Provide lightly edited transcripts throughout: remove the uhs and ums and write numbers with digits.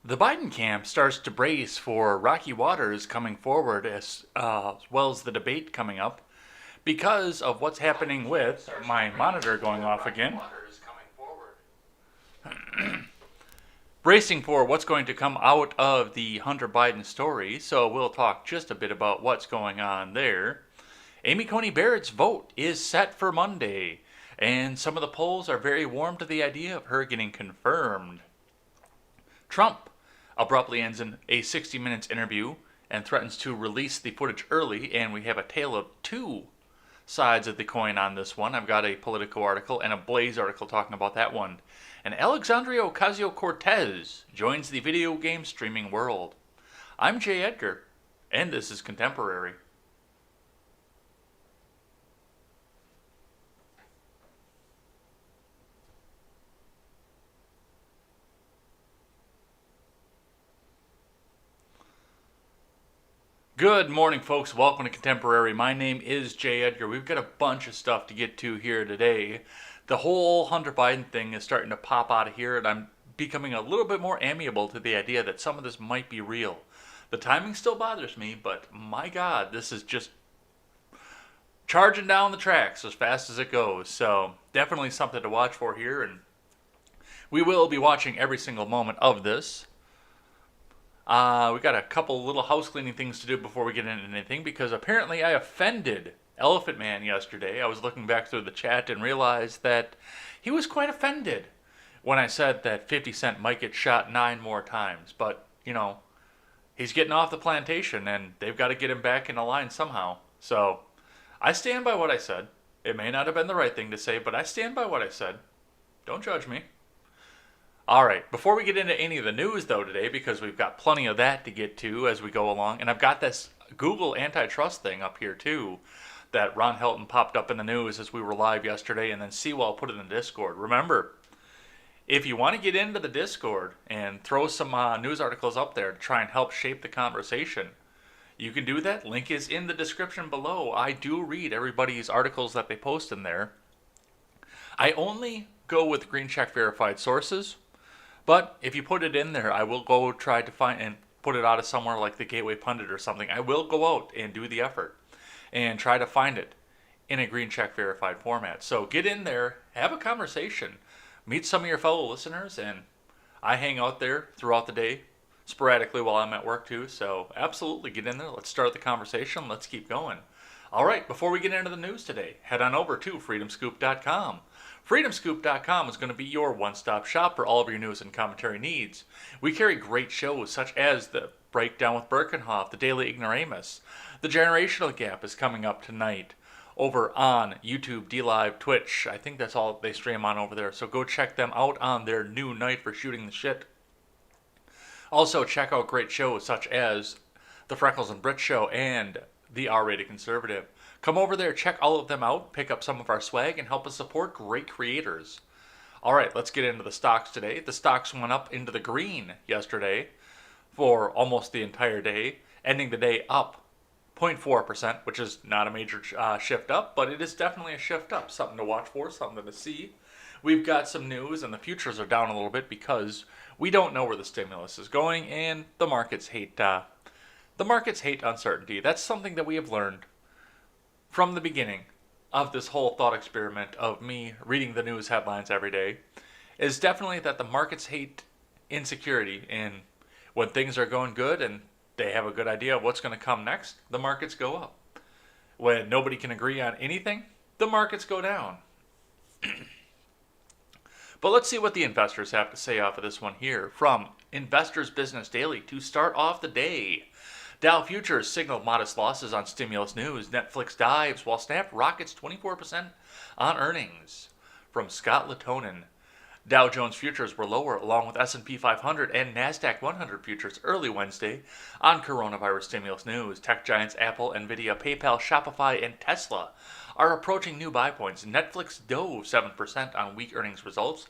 The Biden camp starts to brace for rocky waters coming forward as well as the debate coming up because of what's happening with my monitor going off again. Bracing for what's going to come out of the Hunter Biden story, so we'll talk just a bit about what's going on there. Amy Coney Barrett's vote is set for Monday, and some of the polls are very warm to the idea of her getting confirmed. Trump abruptly ends a 60 Minutes interview and threatens to release the footage early, and we have a tale of two sides of the coin on this one. I've got a Politico article and a Blaze article talking about that one. And Alexandria Ocasio-Cortez joins the video game streaming world. I'm Jay Edgar, and this is Contemporary. Good morning, folks. Welcome to Contemporary. My name is Jay Edgar. We've got a bunch of stuff to get to here today. The whole Hunter Biden thing is starting to pop out of here, and I'm becoming a little bit more amiable to the idea that some of this might be real. The timing still bothers me, but my God, this is just charging down the tracks as fast as it goes. So definitely something to watch for here, and we will be watching every single moment of this. We got a couple little house cleaning things to do before we get into anything, because apparently I offended Elephant Man yesterday. I was looking back through the chat and realized that he was quite offended when I said that 50 Cent might get shot 9 more times. But, you know, he's getting off the plantation and they've got to get him back in the line somehow. So I stand by what I said. It may not have been the right thing to say, but I stand by what I said. Don't judge me. All right, before we get into any of the news, though, today, because we've got plenty of that to get to as we go along, and I've got this Google Antitrust thing up here, too, that Ron Helton popped up in the news as we were live yesterday, and then Sewell put it in the Discord. Remember, if you want to get into the Discord and throw some news articles up there to try and help shape the conversation, you can do that. Link is in the description below. I do read everybody's articles that they post in there. I only go with green check verified sources. But if you put it in there, I will go try to find and put it out of somewhere like the Gateway Pundit or something. I will go out and do the effort and try to find it in a green check verified format. So get in there, have a conversation, meet some of your fellow listeners, and I hang out there throughout the day, sporadically while I'm at work too. So absolutely get in there. Let's start the conversation. Let's keep going. All right, before we get into the news today, head on over to freedomscoop.com. FreedomScoop.com is going to be your one-stop shop for all of your news and commentary needs. We carry great shows such as the Breakdown with Birkenhoff, the Daily Ignoramus. The Generational Gap is coming up tonight over on YouTube, DLive, Twitch. I think that's all they stream on over there, so go check them out on their new night for shooting the shit. Also, check out great shows such as the Freckles and Brit Show and the R-Rated Conservative. Come over there, check all of them out, pick up some of our swag, and help us support great creators. All right, let's get into the stocks today. The stocks went up into the green yesterday for almost the entire day, ending the day up 0.4%, which is not a major shift up, but it is definitely a shift up. Something to watch for, something to see. We've got some news, and the futures are down a little bit because we don't know where the stimulus is going, and the markets hate uncertainty. That's something that we have learned from the beginning of this whole thought experiment of me reading the news headlines every day, is definitely that the markets hate insecurity. And when things are going good and they have a good idea of what's going to come next, the markets go up. When nobody can agree on anything, the markets go down. But let's see what the investors have to say off of this one here from Investors Business Daily to start off the day. Dow futures signaled modest losses on stimulus news. Netflix dives while Snap rockets 24% on earnings. From Scott Latonin. Dow Jones futures were lower along with S&P 500 and NASDAQ 100 futures early Wednesday on coronavirus stimulus news. Tech giants Apple, Nvidia, PayPal, Shopify, and Tesla are approaching new buy points. Netflix dove 7% on weak earnings results,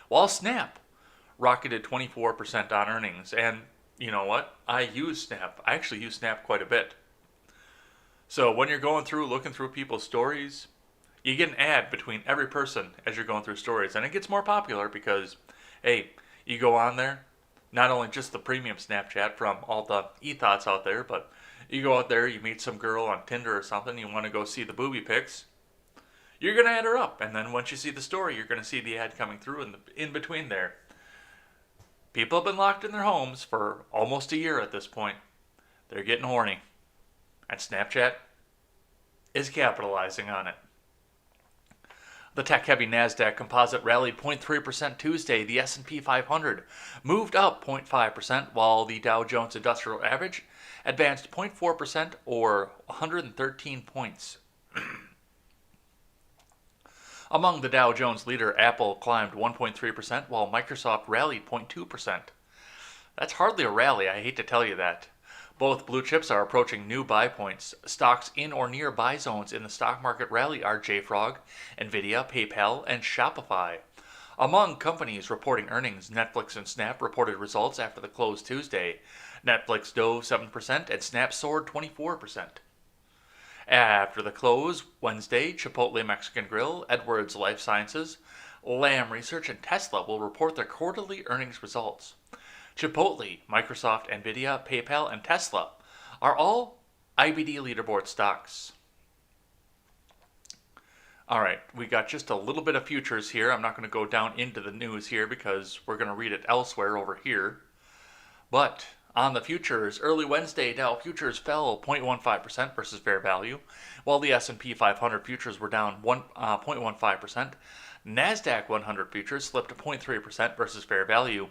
while Snap rocketed 24% on earnings. And you know what? I use Snap. I actually use Snap quite a bit. So when you're going through, looking through people's stories, you get an ad between every person as you're going through stories. And it gets more popular because, hey, you go on there, Not only just the premium Snapchat from all the e-thoughts out there, but you go out there, you meet some girl on Tinder or something, you want to go see the booby pics, you're going to add her up. And then once you see the story, you're going to see the ad coming through in between there. People have been locked in their homes for almost a year at this point. They're getting horny. And Snapchat is capitalizing on it. The tech-heavy NASDAQ composite rallied 0.3% Tuesday. The S&P 500 moved up 0.5%, while the Dow Jones Industrial Average advanced 0.4% or 113 points. Among the Dow Jones leader, Apple climbed 1.3%, while Microsoft rallied 0.2%. That's hardly a rally, I hate to tell you that. Both blue chips are approaching new buy points. Stocks in or near buy zones in the stock market rally are JFrog, Nvidia, PayPal, and Shopify. Among companies reporting earnings, Netflix and Snap reported results after the close Tuesday. Netflix dove 7% and Snap soared 24%. After the close Wednesday, Chipotle Mexican Grill, Edwards Life Sciences, Lam Research, and Tesla will report their quarterly earnings results. Chipotle, Microsoft, Nvidia, PayPal, and Tesla are all IBD leaderboard stocks. All right, we got just a little bit of futures here. I'm not going to go down into the news here because we're going to read it elsewhere over here. But on the futures, early Wednesday, Dow futures fell 0.15% versus fair value, while the S&P 500 futures were down 0.15%. NASDAQ 100 futures slipped 0.3% versus fair value.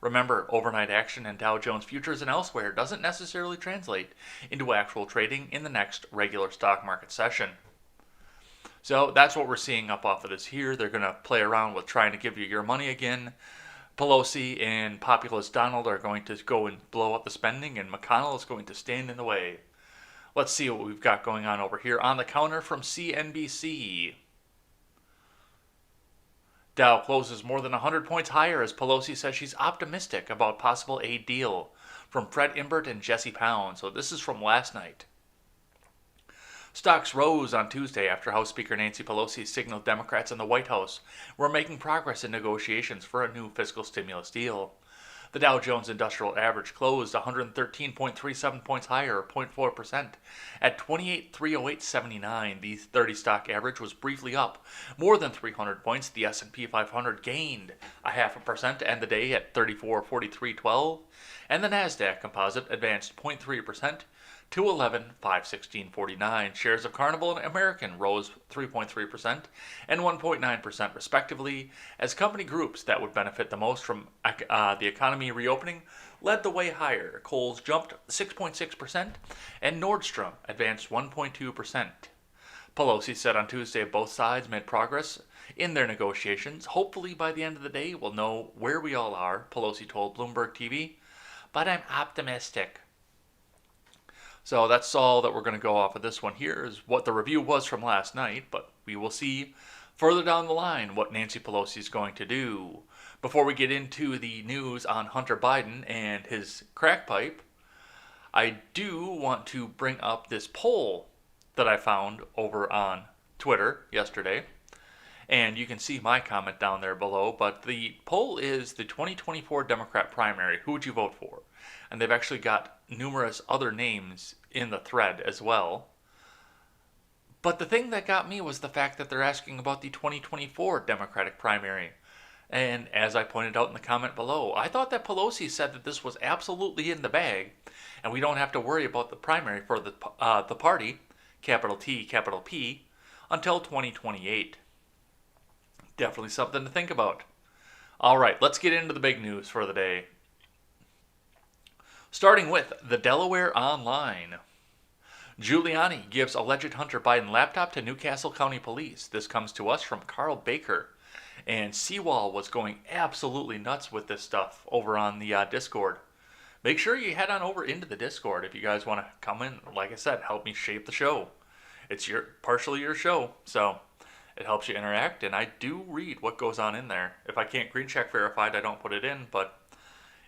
Remember, overnight action in Dow Jones futures and elsewhere doesn't necessarily translate into actual trading in the next regular stock market session. So that's what we're seeing up off of this here. They're going to play around with trying to give you your money again. Pelosi and populist Donald are going to go and blow up the spending, and McConnell is going to stand in the way. Let's see what we've got going on over here on the counter from CNBC. Dow closes more than 100 points higher as Pelosi says she's optimistic about possible aid deal, from Fred Imbert and Jesse Pound. So this is from last night. Stocks rose on Tuesday after House Speaker Nancy Pelosi signaled Democrats in the White House were making progress in negotiations for a new fiscal stimulus deal. The Dow Jones Industrial Average closed 113.37 points higher, 0.4%, at 28,308.79. The 30-stock average was briefly up more than 300 points. The S&P 500 gained 0.5% to end the day at 34,43.12, and the NASDAQ composite advanced 0.3% to 11,516.49. Shares of Carnival and American rose 3.3% and 1.9% respectively, as company groups that would benefit the most from the economy reopening led the way higher. Kohl's jumped 6.6% and Nordstrom advanced 1.2%. Pelosi said on Tuesday both sides made progress in their negotiations. Hopefully by the end of the day we'll know where we all are, Pelosi told Bloomberg TV, but I'm optimistic. So that's all that we're going to go off of this one here, is what the review was from last night, but we will see further down the line what Nancy Pelosi is going to do. Before we get into the news on Hunter Biden and his crack pipe, I do want to bring up this poll that I found over on Twitter yesterday. And you can see my comment down there below, but the poll is the 2024 Democrat primary. Who would you vote for? And they've actually got numerous other names in the thread as well. But the thing that got me was the fact that they're asking about the 2024 Democratic primary. And as I pointed out in the comment below, I thought that Pelosi said that this was absolutely in the bag, and we don't have to worry about the primary for the party, capital T, capital P, until 2028. Definitely something to think about. All right, let's get into the big news for the day. Starting with the Delaware Online. Giuliani gives alleged Hunter Biden laptop to Newcastle County Police. This comes to us from Carl Baker. And Seawall was going absolutely nuts with this stuff over on the Discord. Make sure you head on over into the Discord if you guys want to come in. Like I said, help me shape the show. It's partially your show, so it helps you interact, and I do read what goes on in there. If I can't green check verified, I don't put it in, but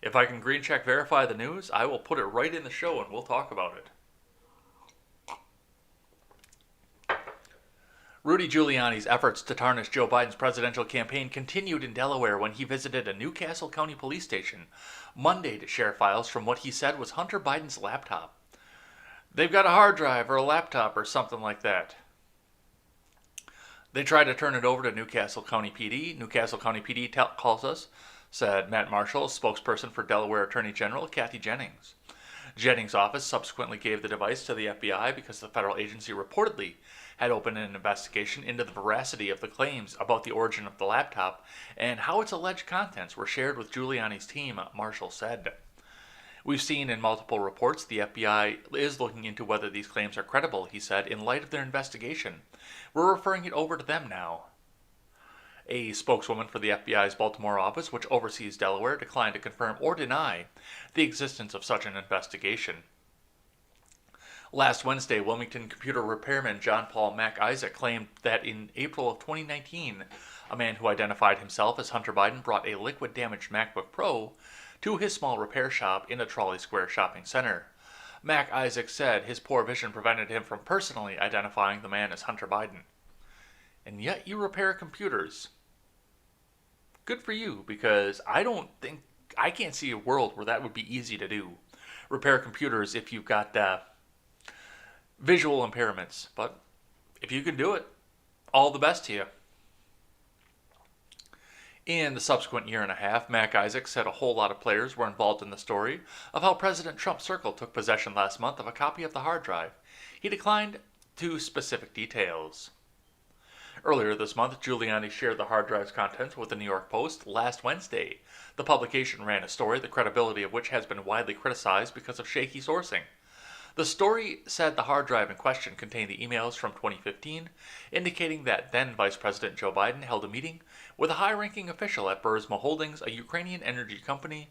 if I can green check verify the news, I will put it right in the show and we'll talk about it. Rudy Giuliani's efforts to tarnish Joe Biden's presidential campaign continued in Delaware when he visited a Newcastle County police station Monday to share files from what he said was Hunter Biden's laptop. They've got a hard drive or a laptop or something like that. They tried to turn it over to Newcastle County PD. Newcastle County PD calls us, said Matt Marshall, spokesperson for Delaware Attorney General Kathy Jennings. Jennings' office subsequently gave the device to the FBI because the federal agency reportedly had opened an investigation into the veracity of the claims about the origin of the laptop and how its alleged contents were shared with Giuliani's team, Marshall said. We've seen in multiple reports the FBI is looking into whether these claims are credible, he said, in light of their investigation. We're referring it over to them now. A spokeswoman for the FBI's Baltimore office, which oversees Delaware, declined to confirm or deny the existence of such an investigation. Last Wednesday, Wilmington computer repairman John Paul Mac Isaac claimed that in April of 2019, a man who identified himself as Hunter Biden brought a liquid-damaged MacBook Pro to his small repair shop in a Trolley Square shopping center. Mac Isaac said his poor vision prevented him from personally identifying the man as Hunter Biden. And yet you repair computers. Good for you, because I can't see a world where that would be easy to do. Repair computers if you've got visual impairments. But if you can do it, all the best to you. In the subsequent year and a half, Mac Isaac said a whole lot of players were involved in the story of how President Trump's circle took possession last month of a copy of the hard drive. He declined to specific details. Earlier this month, Giuliani shared the hard drive's contents with the New York Post last Wednesday. The publication ran a story, the credibility of which has been widely criticized because of shaky sourcing. The story said the hard drive in question contained the emails from 2015, indicating that then Vice President Joe Biden held a meeting with a high-ranking official at Burisma Holdings, a Ukrainian energy company,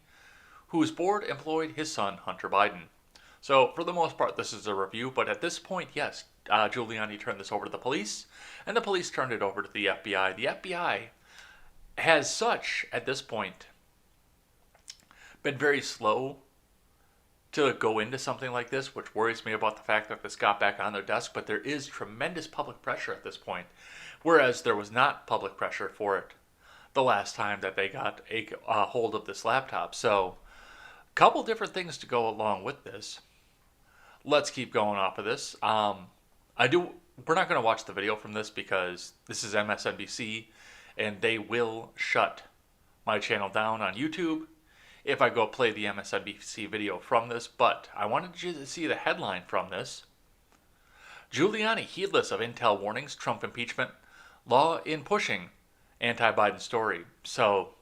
whose board employed his son, Hunter Biden. So, for the most part, this is a review, but at this point, yes, Giuliani turned this over to the police, and the police turned it over to the FBI. The FBI has at this point, been very slow to go into something like this, which worries me about the fact that this got back on their desk, but there is tremendous public pressure at this point, whereas there was not public pressure for it the last time that they got a hold of this laptop. So, a couple different things to go along with this. Let's keep going off of this. We're not going to watch the video from this because this is MSNBC, and they will shut my channel down on YouTube if I go play the MSNBC video from this, but I wanted you to see the headline from this. Giuliani heedless of intel warnings, Trump impeachment law in pushing anti-Biden story. So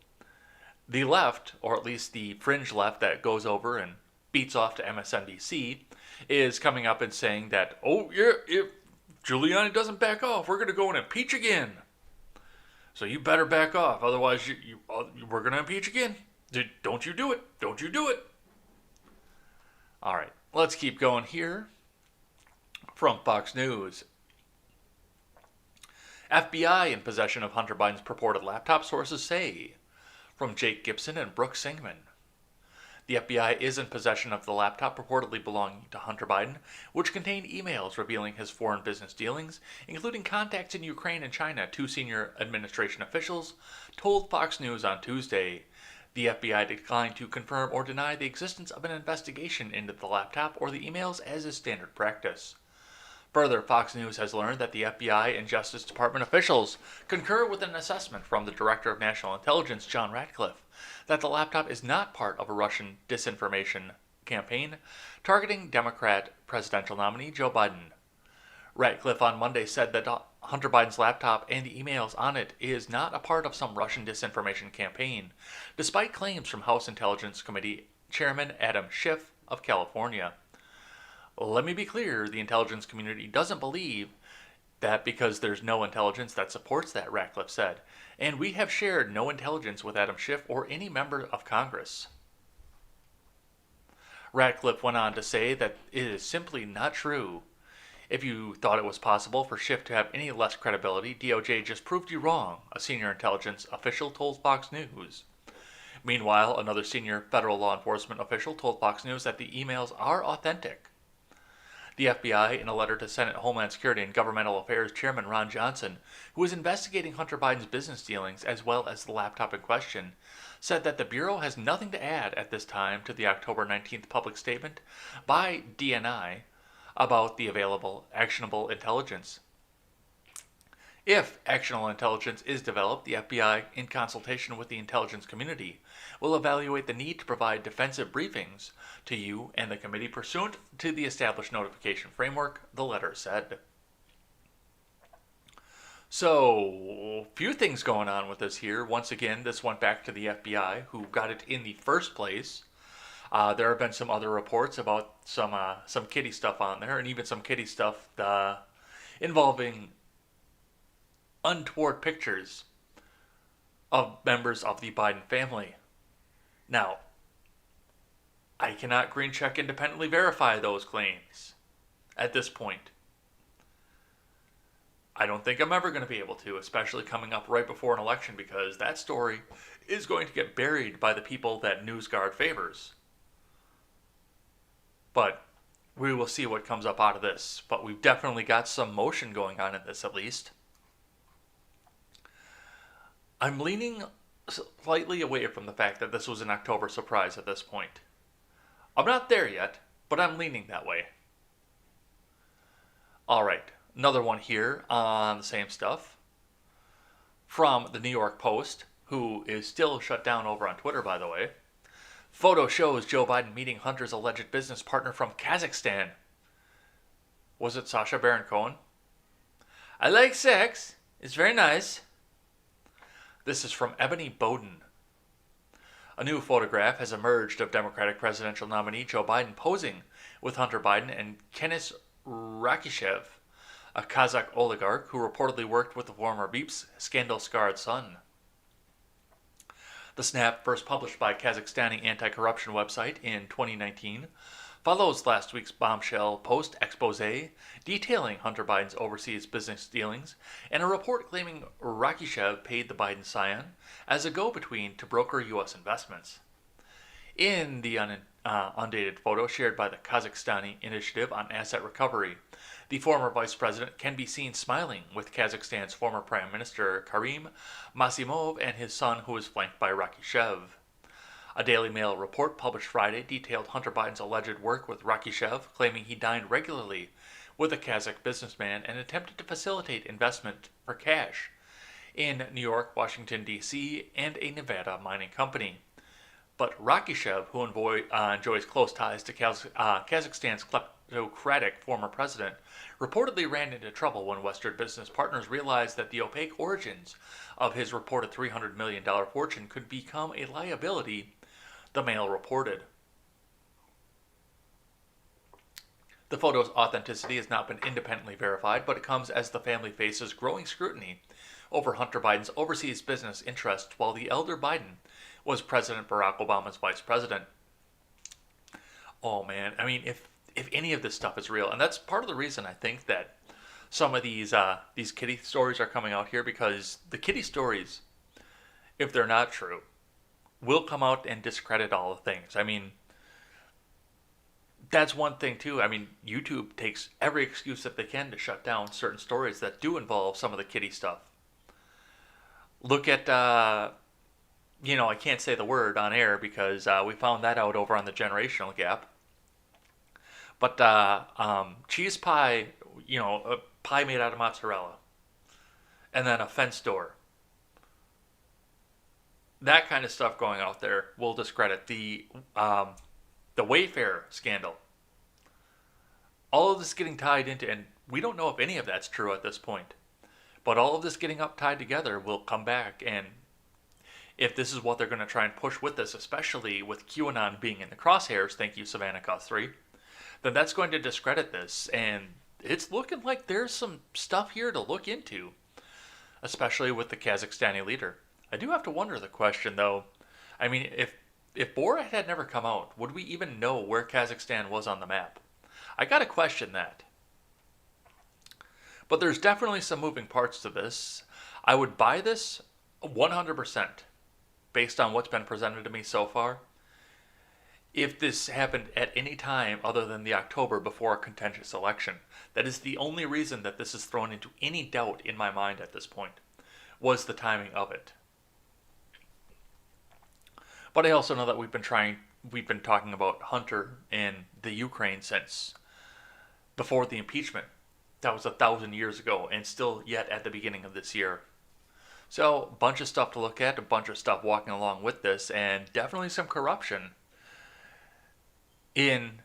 the left, or at least the fringe left that goes over and beats off to MSNBC, is coming up and saying that, oh yeah, if Giuliani doesn't back off, we're going to go and impeach again. So you better back off, otherwise we're going to impeach again. Don't you do it. Don't you do it. All right, let's keep going here. From Fox News. FBI in possession of Hunter Biden's purported laptop, sources say. From Jake Gibson and Brooke Singman. The FBI is in possession of the laptop purportedly belonging to Hunter Biden, which contained emails revealing his foreign business dealings, including contacts in Ukraine and China. Two senior administration officials told Fox News on Tuesday. The FBI declined to confirm or deny the existence of an investigation into the laptop or the emails, as is standard practice. Further, Fox News has learned that the FBI and Justice Department officials concur with an assessment from the Director of National Intelligence, John Ratcliffe, that the laptop is not part of a Russian disinformation campaign targeting Democrat presidential nominee Joe Biden. Ratcliffe on Monday said that Hunter Biden's laptop and the emails on it is not a part of some Russian disinformation campaign, despite claims from House Intelligence Committee Chairman Adam Schiff of California. Let me be clear, the intelligence community doesn't believe that because there's no intelligence that supports that, Ratcliffe said, and we have shared no intelligence with Adam Schiff or any member of Congress. Ratcliffe went on to say that it is simply not true. If you thought it was possible for Schiff to have any less credibility, DOJ just proved you wrong, a senior intelligence official told Fox News. Meanwhile, another senior federal law enforcement official told Fox News that the emails are authentic. The FBI, in a letter to Senate Homeland Security and Governmental Affairs Chairman Ron Johnson, who was investigating Hunter Biden's business dealings as well as the laptop in question, said that the Bureau has nothing to add at this time to the October 19th public statement by DNI about the available actionable intelligence. If actionable intelligence is developed, the FBI, in consultation with the intelligence community, will evaluate the need to provide defensive briefings to you and the committee pursuant to the established notification framework, the letter said. So, few things going on with this here. Once again, this went back to the FBI, who got it in the first place. There have been some other reports about some kiddie stuff on there, and even some kiddie stuff involving untoward pictures of members of the Biden family. Now, I cannot green check independently verify those claims at this point. I don't think I'm ever going to be able to, especially coming up right before an election, because that story is going to get buried by the people that NewsGuard favors. But we will see what comes up out of this. But we've definitely got some motion going on in this, at least. I'm leaning slightly away from the fact that this was an October surprise at this point. I'm not there yet, but I'm leaning that way. Alright, another one here on the same stuff. From the New York Post, who is still shut down over on Twitter, by the way. Photo shows Joe Biden meeting Hunter's alleged business partner from Kazakhstan. Was it Sacha Baron Cohen? I like sex. It's very nice. This is from Ebony Bowden. A new photograph has emerged of Democratic presidential nominee Joe Biden posing with Hunter Biden and Kenis Rakishev, a Kazakh oligarch who reportedly worked with the former Beeps scandal-scarred son. The snap, first published by Kazakhstani anti-corruption website in 2019, follows last week's bombshell post expose detailing Hunter Biden's overseas business dealings and a report claiming Rakishev paid the Biden scion as a go-between to broker U.S. investments. In the undated photo shared by the Kazakhstani Initiative on Asset Recovery, the former vice president can be seen smiling with Kazakhstan's former prime minister Karim Masimov and his son, who is flanked by Rakishev. A Daily Mail report published Friday detailed Hunter Biden's alleged work with Rakishev, claiming he dined regularly with a Kazakh businessman and attempted to facilitate investment for cash in New York, Washington, D.C., and a Nevada mining company. But Rakishev, who enjoys close ties to Kazakhstan's kleptocratic former president, reportedly ran into trouble when Western business partners realized that the opaque origins of his reported $300 million fortune could become a liability, the Mail reported. The photo's authenticity has not been independently verified, but it comes as the family faces growing scrutiny over Hunter Biden's overseas business interests while the elder Biden was President Barack Obama's vice president. Oh man, I mean, if any of this stuff is real, and that's part of the reason I think that some of these kiddie stories are coming out here, because the kiddie stories, if they're not true, will come out and discredit all the things. I mean, that's one thing too. I mean, YouTube takes every excuse that they can to shut down certain stories that do involve some of the kiddie stuff. Look at, I can't say the word on air because we found that out over on the generational gap. But cheese pie, a pie made out of mozzarella, and then a fence door. That kind of stuff going out there will discredit the Wayfair scandal. All of this getting tied into, and we don't know if any of that's true at this point, but all of this getting tied together will come back, and if this is what they're going to try and push with this, especially with QAnon being in the crosshairs, thank you Savannah Guthrie, then that's going to discredit this, and it's looking like there's some stuff here to look into, especially with the Kazakhstani leader. I do have to wonder the question, though. I mean, if Borat had never come out, would we even know where Kazakhstan was on the map? I gotta question that. But there's definitely some moving parts to this. I would buy this 100% based on what's been presented to me so far. if this happened at any time other than the October before a contentious election. That is the only reason that this is thrown into any doubt in my mind at this point, was the timing of it. But I also know that we've been talking about Hunter and the Ukraine since before the impeachment. That was 1,000 years ago, and still yet at the beginning of this year. So, a bunch of stuff to look at, a bunch of stuff walking along with this, and definitely some corruption in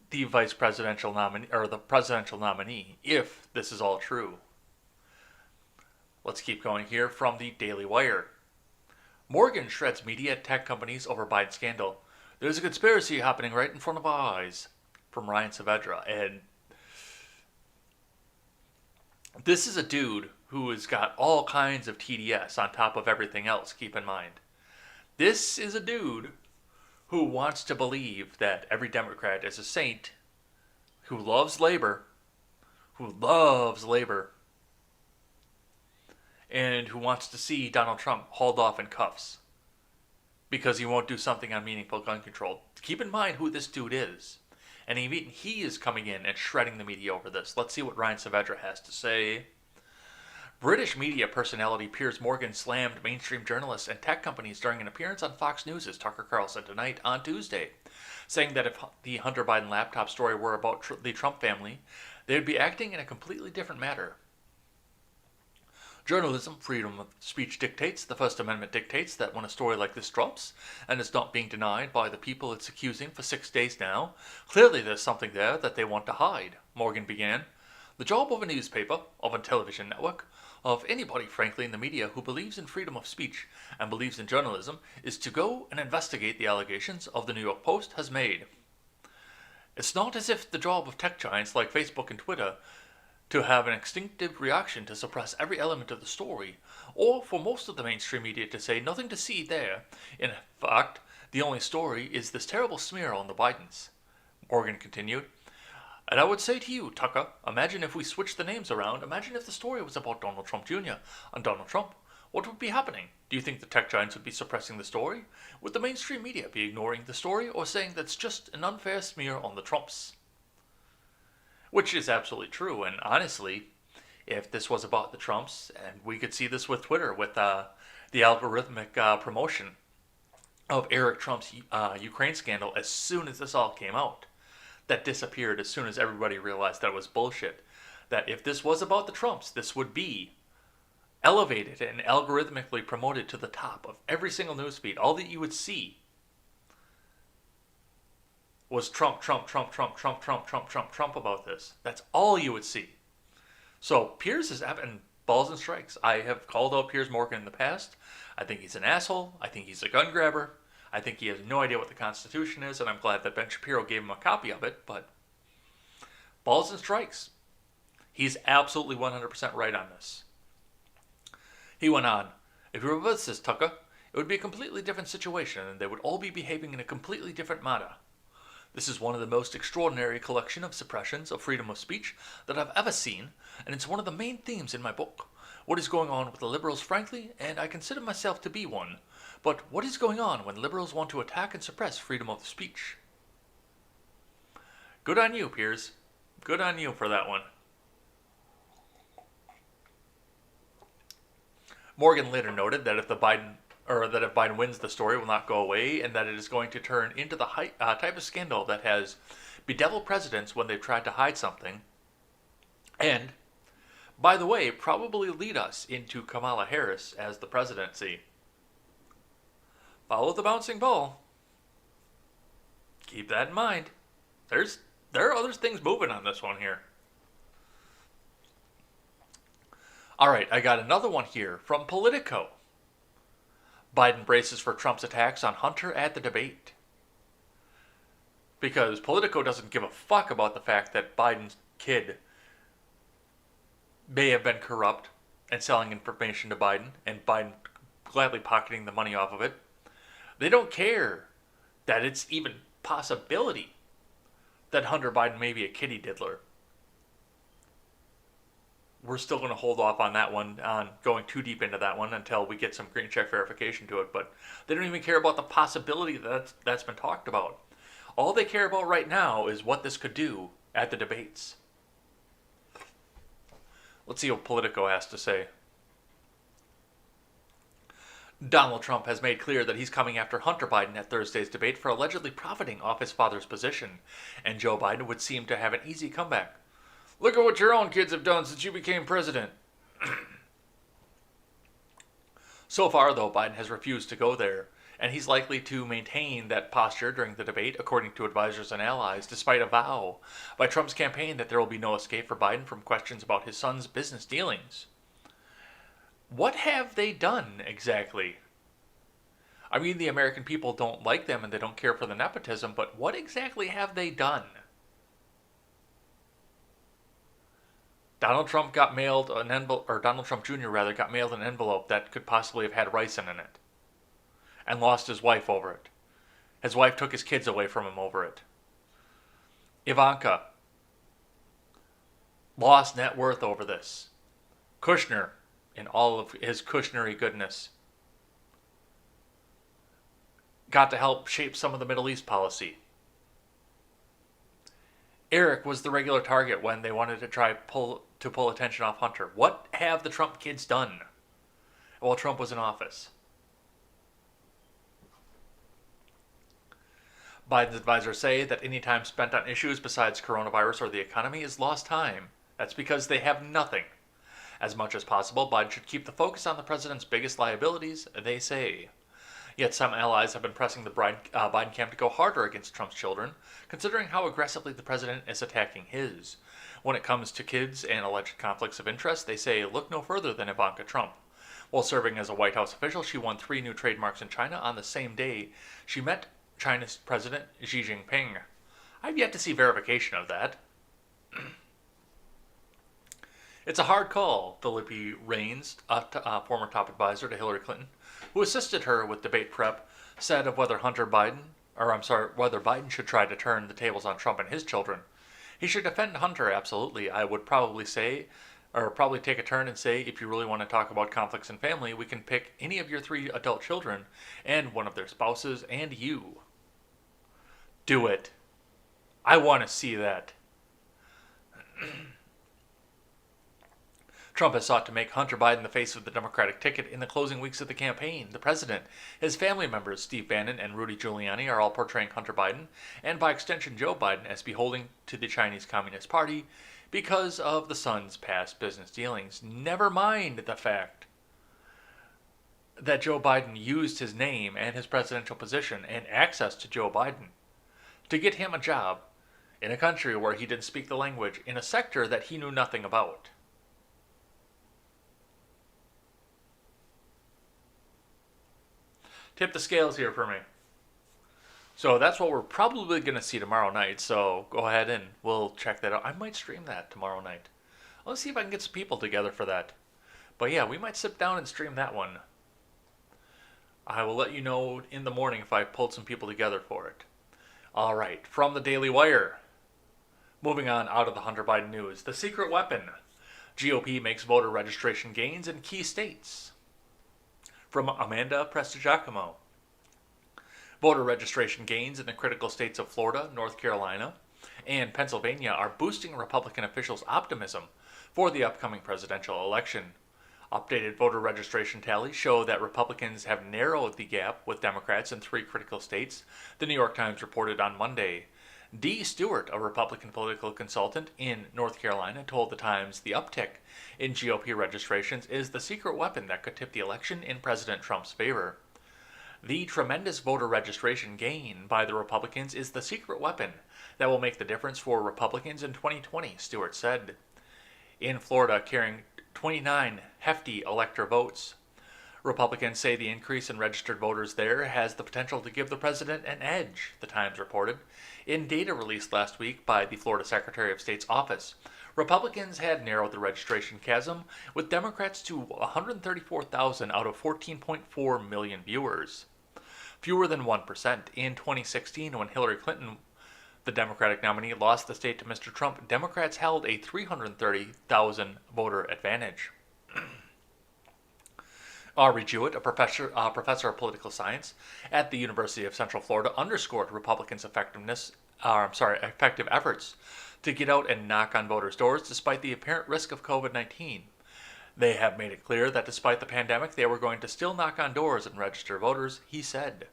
the vice presidential nominee, or the presidential nominee, if this is all true. Let's keep going here from the Daily Wire. Morgan shreds media at tech companies over Biden scandal. There's a conspiracy happening right in front of our eyes. From Ryan Saavedra. And this is a dude who has got all kinds of TDS on top of everything else, keep in mind. This is a dude who wants to believe that every Democrat is a saint, who loves labor, and who wants to see Donald Trump hauled off in cuffs because he won't do something on meaningful gun control. Keep in mind who this dude is. And he is coming in and shredding the media over this. Let's see what Ryan Saavedra has to say. British media personality Piers Morgan slammed mainstream journalists and tech companies during an appearance on Fox News' Tucker Carlson tonight on Tuesday, saying that if the Hunter Biden laptop story were about the Trump family, they would be acting in a completely different matter. Journalism, freedom of speech dictates, the First Amendment dictates that when a story like this drops, and is not being denied by the people it's accusing for 6 days now, clearly there's something there that they want to hide, Morgan began. The job of a newspaper, of a television network, of anybody, frankly, in the media who believes in freedom of speech and believes in journalism, is to go and investigate the allegations of the New York Post has made. It's not as if the job of tech giants like Facebook and Twitter to have an instinctive reaction to suppress every element of the story, or for most of the mainstream media to say nothing to see there. In fact, the only story is this terrible smear on the Bidens. Morgan continued, and I would say to you, Tucker, imagine if we switched the names around. Imagine if the story was about Donald Trump Jr. and Donald Trump. What would be happening? Do you think the tech giants would be suppressing the story? Would the mainstream media be ignoring the story or saying that's just an unfair smear on the Trumps? Which is absolutely true, and honestly, if this was about the Trumps, and we could see this with Twitter, with the algorithmic promotion of Eric Trump's Ukraine scandal as soon as this all came out, that disappeared as soon as everybody realized that it was bullshit. That if this was about the Trumps, this would be elevated and algorithmically promoted to the top of every single newsfeed. All that you would see was Trump about this. That's all you would see. So Piers is having balls and strikes. I have called out Piers Morgan in the past. I think he's an asshole. I think he's a gun grabber. I think he has no idea what the Constitution is, and I'm glad that Ben Shapiro gave him a copy of it, but balls and strikes. He's absolutely 100% right on this. He went on, if you reverse this, Tucker, it would be a completely different situation, and they would all be behaving in a completely different manner. This is one of the most extraordinary collection of suppressions of freedom of speech that I've ever seen, and it's one of the main themes in my book. What is going on with the liberals, frankly, and I consider myself to be one, but what is going on when liberals want to attack and suppress freedom of speech? Good on you, Piers. Good on you for that one. Morgan later noted that if Biden wins, the story will not go away, and that it is going to turn into the type of scandal that has bedeviled presidents when they've tried to hide something, and, by the way, probably lead us into Kamala Harris as the presidency. Follow the bouncing ball. Keep that in mind. There are other things moving on this one here. All right, I got another one here from Politico. Biden braces for Trump's attacks on Hunter at the debate. Because Politico doesn't give a fuck about the fact that Biden's kid may have been corrupt and selling information to Biden, and Biden gladly pocketing the money off of it. They don't care that it's even possibility that Hunter Biden may be a kitty diddler. We're still going to hold off on that one, on going too deep into that one until we get some green check verification to it. But they don't even care about the possibility that that's been talked about. All they care about right now is what this could do at the debates. Let's see what Politico has to say. Donald Trump has made clear that he's coming after Hunter Biden at Thursday's debate for allegedly profiting off his father's position, and Joe Biden would seem to have an easy comeback. Look at what your own kids have done since you became president. So far, though, Biden has refused to go there, and he's likely to maintain that posture during the debate, according to advisors and allies, despite a vow by Trump's campaign that there will be no escape for Biden from questions about his son's business dealings. What have they done, exactly? I mean, the American people don't like them and they don't care for the nepotism, but what exactly have they done? Donald Trump got mailed an envelope, or Donald Trump Jr. rather, got mailed an envelope that could possibly have had ricin in it, and lost his wife over it. His wife took his kids away from him over it. Ivanka lost net worth over this. Kushner, in all of his Kushnery goodness, got to help shape some of the Middle East policy. Eric was the regular target when they wanted to try pull attention off Hunter. What have the Trump kids done while Trump was in office? Biden's advisors say that any time spent on issues besides coronavirus or the economy is lost time. That's because they have nothing. As much as possible, Biden should keep the focus on the president's biggest liabilities, they say. Yet some allies have been pressing the Biden camp to go harder against Trump's children, considering how aggressively the president is attacking his. When it comes to kids and alleged conflicts of interest, they say look no further than Ivanka Trump. While serving as a White House official, she won 3 new trademarks in China on the same day she met China's President Xi Jinping. I've yet to see verification of that. It's a hard call, Philippi Reines, a former top advisor to Hillary Clinton, who assisted her with debate prep, said of whether whether Biden should try to turn the tables on Trump and his children. He should defend Hunter, absolutely. I would probably take a turn and say, if you really want to talk about conflicts in family, we can pick any of your 3 adult children and one of their spouses and you. Do it. I want to see that. Trump has sought to make Hunter Biden the face of the Democratic ticket in the closing weeks of the campaign. The president, his family members, Steve Bannon and Rudy Giuliani, are all portraying Hunter Biden, and by extension Joe Biden, as beholding to the Chinese Communist Party because of the son's past business dealings. Never mind the fact that Joe Biden used his name and his presidential position and access to Joe Biden to get him a job in a country where he didn't speak the language, in a sector that he knew nothing about. Tip the scales here for me. So that's what we're probably going to see tomorrow night. So go ahead and we'll check that out. I might stream that tomorrow night. Let's see if I can get some people together for that. But yeah, we might sit down and stream that one. I will let you know in the morning if I pulled some people together for it. All right, from the Daily Wire. Moving on out of the Hunter Biden news. The secret weapon. GOP makes voter registration gains in key states. From Amanda Prestigiacomo. Voter registration gains in the critical states of Florida, North Carolina, and Pennsylvania are boosting Republican officials' optimism for the upcoming presidential election. Updated voter registration tallies show that Republicans have narrowed the gap with Democrats in 3 critical states, the New York Times reported on Monday. Dee Stewart, a Republican political consultant in North Carolina, told the Times the uptick in GOP registrations is the secret weapon that could tip the election in President Trump's favor. The tremendous voter registration gain by the Republicans is the secret weapon that will make the difference for Republicans in 2020, Stewart said. In Florida, carrying 29 hefty elector votes, Republicans say the increase in registered voters there has the potential to give the president an edge, the Times reported. In data released last week by the Florida Secretary of State's office, Republicans had narrowed the registration chasm, with Democrats to 134,000 out of 14.4 million viewers. Fewer than 1%. In 2016, when Hillary Clinton, the Democratic nominee, lost the state to Mr. Trump, Democrats held a 330,000 voter advantage. Rudy Giuliani, a professor of political science at the University of Central Florida, underscored Republicans' effective efforts to get out and knock on voters' doors despite the apparent risk of COVID-19. They have made it clear that despite the pandemic, they were going to still knock on doors and register voters, he said.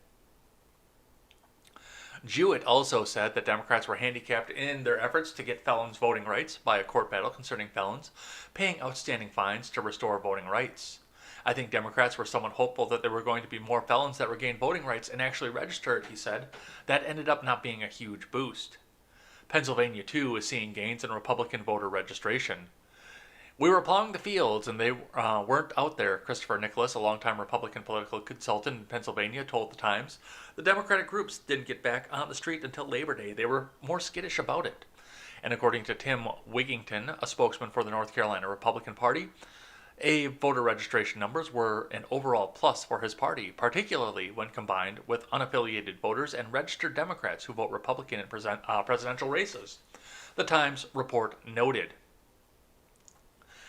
Jewett also said that Democrats were handicapped in their efforts to get felons voting rights by a court battle concerning felons paying outstanding fines to restore voting rights. I think Democrats were somewhat hopeful that there were going to be more felons that regained voting rights and actually registered, he said. That ended up not being a huge boost. Pennsylvania, too, is seeing gains in Republican voter registration. We were plowing the fields and they weren't out there, Christopher Nicholas, a longtime Republican political consultant in Pennsylvania, told the Times. The Democratic groups didn't get back on the street until Labor Day. They were more skittish about it. And according to Tim Wigington, a spokesman for the North Carolina Republican Party, voter registration numbers were an overall plus for his party, particularly when combined with unaffiliated voters and registered Democrats who vote Republican in presidential races. The Times report noted.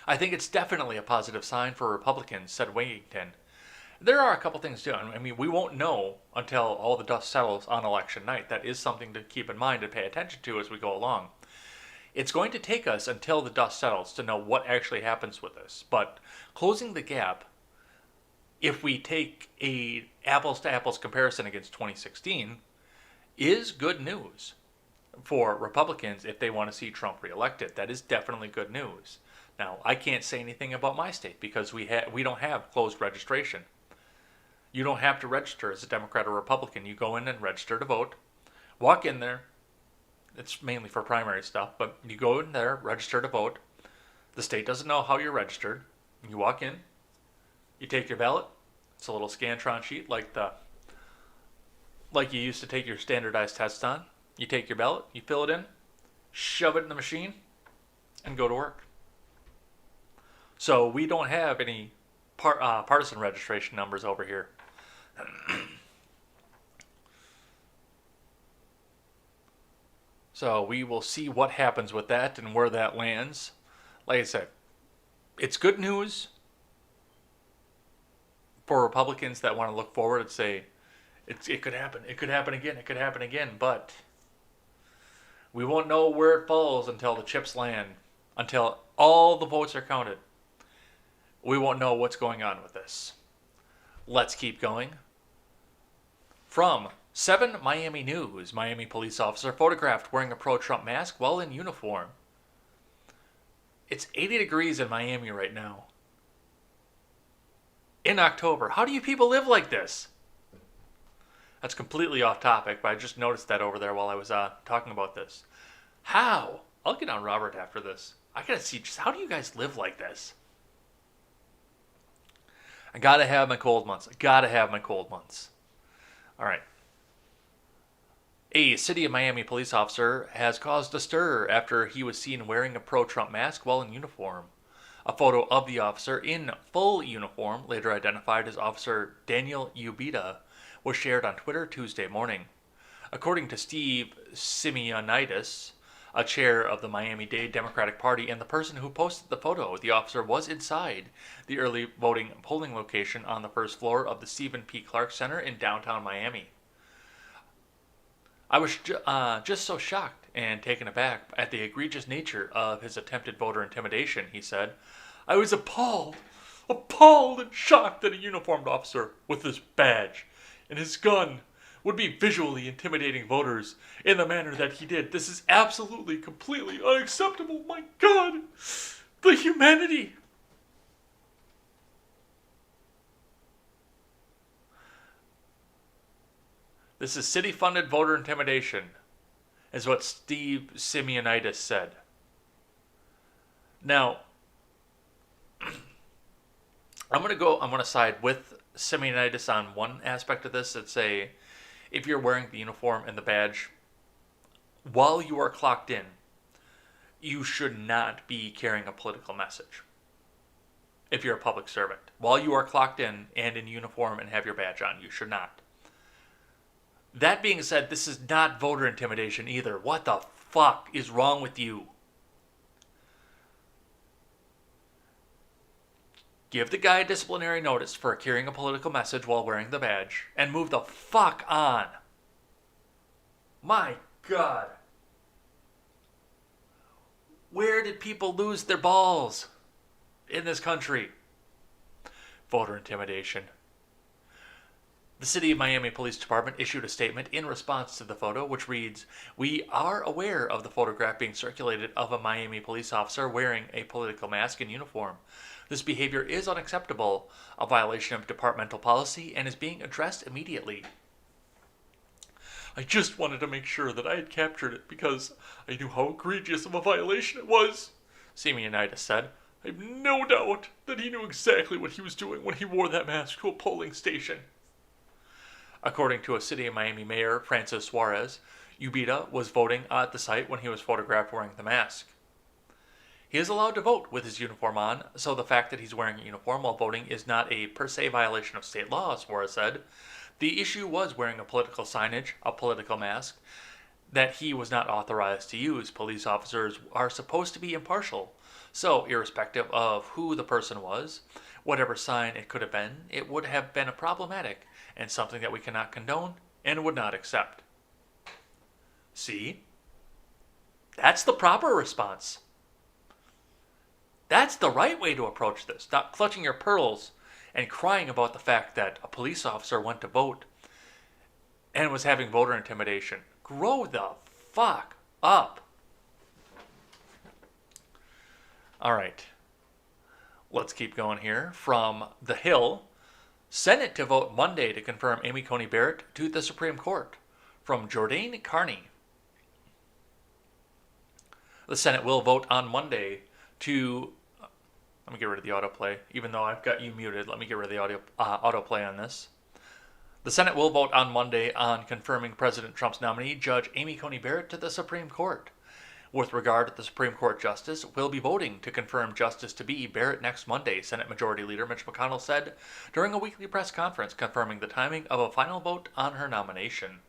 I think it's definitely a positive sign for Republicans, said Wigington. There are a couple things too. I mean, we won't know until all the dust settles on election night. That is something to keep in mind and pay attention to as we go along. It's going to take us until the dust settles to know what actually happens with this. But closing the gap, if we take a apples-to-apples comparison against 2016, is good news for Republicans if they want to see Trump reelected. That is definitely good news. Now, I can't say anything about my state because we don't have closed registration. You don't have to register as a Democrat or Republican. You go in and register to vote. Walk in there. It's mainly for primary stuff, but you go in there, register to vote. The state doesn't know how you're registered. You walk in. You take your ballot. It's a little Scantron sheet like you used to take your standardized test on. You take your ballot, you fill it in, shove it in the machine, and go to work. So we don't have any partisan registration numbers over here. So we will see what happens with that and where that lands. Like I said, it's good news for Republicans that want to look forward and say, it could happen. It could happen again. It could happen again. But we won't know where it falls until the chips land, until all the votes are counted. We won't know what's going on with this. Let's keep going. From 7 Miami News, Miami police officer photographed wearing a pro-Trump mask while in uniform. It's 80 degrees in Miami right now. In October. How do you people live like this? That's completely off topic, but I just noticed that over there while I was talking about this. How? I'll get on Robert after this. I gotta see just how do you guys live like this? I gotta have my cold months. All right. A City of Miami police officer has caused a stir after he was seen wearing a pro-Trump mask while in uniform. A photo of the officer in full uniform, later identified as Officer Daniel Ubita, was shared on Twitter Tuesday morning. According to Steve Simeonitis, a chair of the Miami-Dade Democratic Party and the person who posted the photo, the officer was inside the early voting polling location on the first floor of the Stephen P. Clark Center in downtown Miami. I was just so shocked and taken aback at the egregious nature of his attempted voter intimidation, he said. I was appalled and shocked that a uniformed officer with his badge and his gun would be visually intimidating voters in the manner that he did. This is absolutely, completely unacceptable. My God, the humanity. This is city-funded voter intimidation, is what Steve Simeonitis said. Now, I'm going to side with Simeonitis on one aspect of this and say, if you're wearing the uniform and the badge, while you are clocked in, you should not be carrying a political message. If you're a public servant. While you are clocked in and in uniform and have your badge on, you should not. That being said, this is not voter intimidation either. What the fuck is wrong with you? Give the guy a disciplinary notice for carrying a political message while wearing the badge, and move the fuck on. My God. Where did people lose their balls in this country? Voter intimidation. The City of Miami Police Department issued a statement in response to the photo, which reads, "We are aware of the photograph being circulated of a Miami police officer wearing a political mask and uniform. This behavior is unacceptable, a violation of departmental policy, and is being addressed immediately." I just wanted to make sure that I had captured it because I knew how egregious of a violation it was, Simeonitis said. I have no doubt that he knew exactly what he was doing when he wore that mask to a polling station. According to a City of Miami Mayor, Francis Suarez, Ubita was voting at the site when he was photographed wearing the mask. He is allowed to vote with his uniform on, so the fact that he's wearing a uniform while voting is not a per se violation of state law, Suarez said. The issue was wearing a political signage, a political mask, that he was not authorized to use. Police officers are supposed to be impartial, so irrespective of who the person was, whatever sign it could have been, it would have been a problematic and something that we cannot condone and would not accept. See? That's the proper response. That's the right way to approach this. Stop clutching your pearls and crying about the fact that a police officer went to vote and was having voter intimidation. Grow the fuck up. All right. Let's keep going here. From The Hill, Senate to vote Monday to confirm Amy Coney Barrett to the Supreme Court. From Jordan Carney. The Senate will vote on Monday to... Let me get rid of the autoplay. Even though I've got you muted, let me get rid of the autoplay on this. The Senate will vote on Monday on confirming President Trump's nominee, Judge Amy Coney Barrett, to the Supreme Court. With regard to the Supreme Court justice, we'll be voting to confirm Justice-to-be Barrett next Monday, Senate Majority Leader Mitch McConnell said during a weekly press conference confirming the timing of a final vote on her nomination.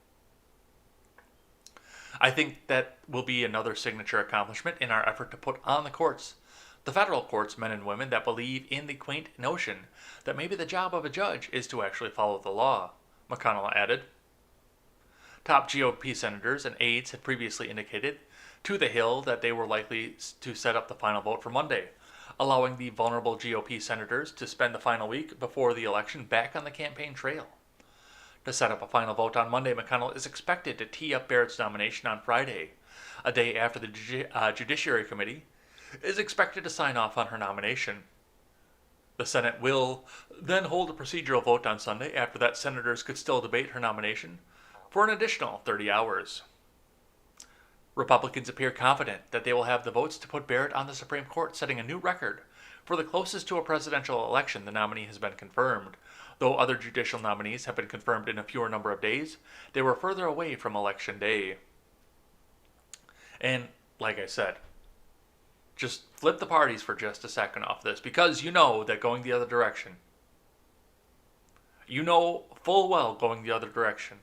I think that will be another signature accomplishment in our effort to put on the courts, the federal courts, men and women that believe in the quaint notion that maybe the job of a judge is to actually follow the law, McConnell added. Top GOP senators and aides had previously indicated to The Hill that they were likely to set up the final vote for Monday, allowing the vulnerable GOP senators to spend the final week before the election back on the campaign trail. To set up a final vote on Monday, McConnell is expected to tee up Barrett's nomination on Friday, a day after the Judiciary Committee is expected to sign off on her nomination. The Senate will then hold a procedural vote on Sunday. After that, senators could still debate her nomination for an additional 30 hours. Republicans appear confident that they will have the votes to put Barrett on the Supreme Court, setting a new record for the closest to a presidential election the nominee has been confirmed. Though other judicial nominees have been confirmed in a fewer number of days, they were further away from Election Day. And, like I said, just flip the parties for just a second off this, because you know that going the other direction. You know full well going the other direction.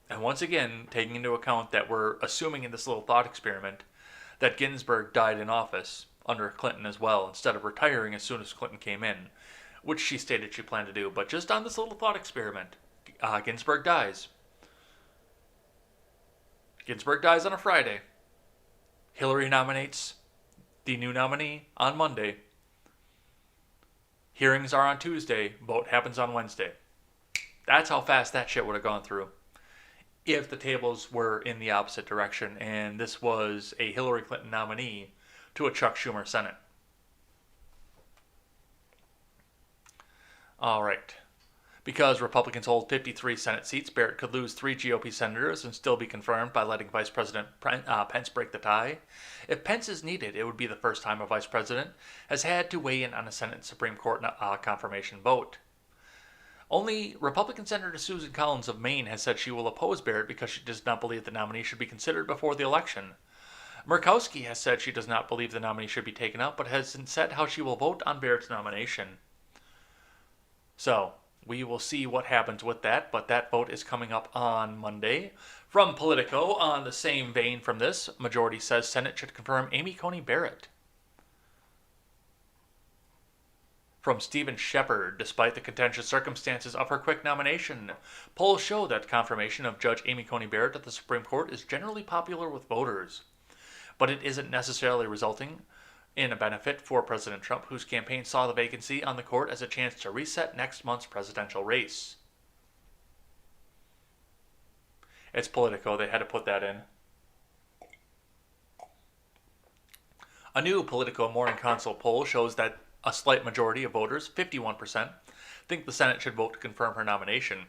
And once again, taking into account that we're assuming in this little thought experiment that Ginsburg died in office under Clinton as well, instead of retiring as soon as Clinton came in, which she stated she planned to do. But just on this little thought experiment, Ginsburg dies. Ginsburg dies on a Friday. Hillary nominates the new nominee on Monday. Hearings are on Tuesday. Vote happens on Wednesday. That's how fast that shit would have gone through if the tables were in the opposite direction and this was a Hillary Clinton nominee to a Chuck Schumer Senate. All right. Because Republicans hold 53 Senate seats, Barrett could lose 3 GOP senators and still be confirmed by letting Vice President Pence break the tie. If Pence is needed, it would be the first time a vice president has had to weigh in on a Senate Supreme Court confirmation vote. Only Republican Senator Susan Collins of Maine has said she will oppose Barrett because she does not believe the nominee should be considered before the election. Murkowski has said she does not believe the nominee should be taken up, but has said how she will vote on Barrett's nomination. So, we will see what happens with that, but that vote is coming up on Monday. From Politico, on the same vein from this, majority says Senate should confirm Amy Coney Barrett. From Stephen Shepard, despite the contentious circumstances of her quick nomination, polls show that confirmation of Judge Amy Coney Barrett at the Supreme Court is generally popular with voters. But it isn't necessarily resulting in a benefit for President Trump, whose campaign saw the vacancy on the court as a chance to reset next month's presidential race. It's Politico, they had to put that in. A new Politico Morning Consult poll shows that a slight majority of voters, 51%, think the Senate should vote to confirm her nomination.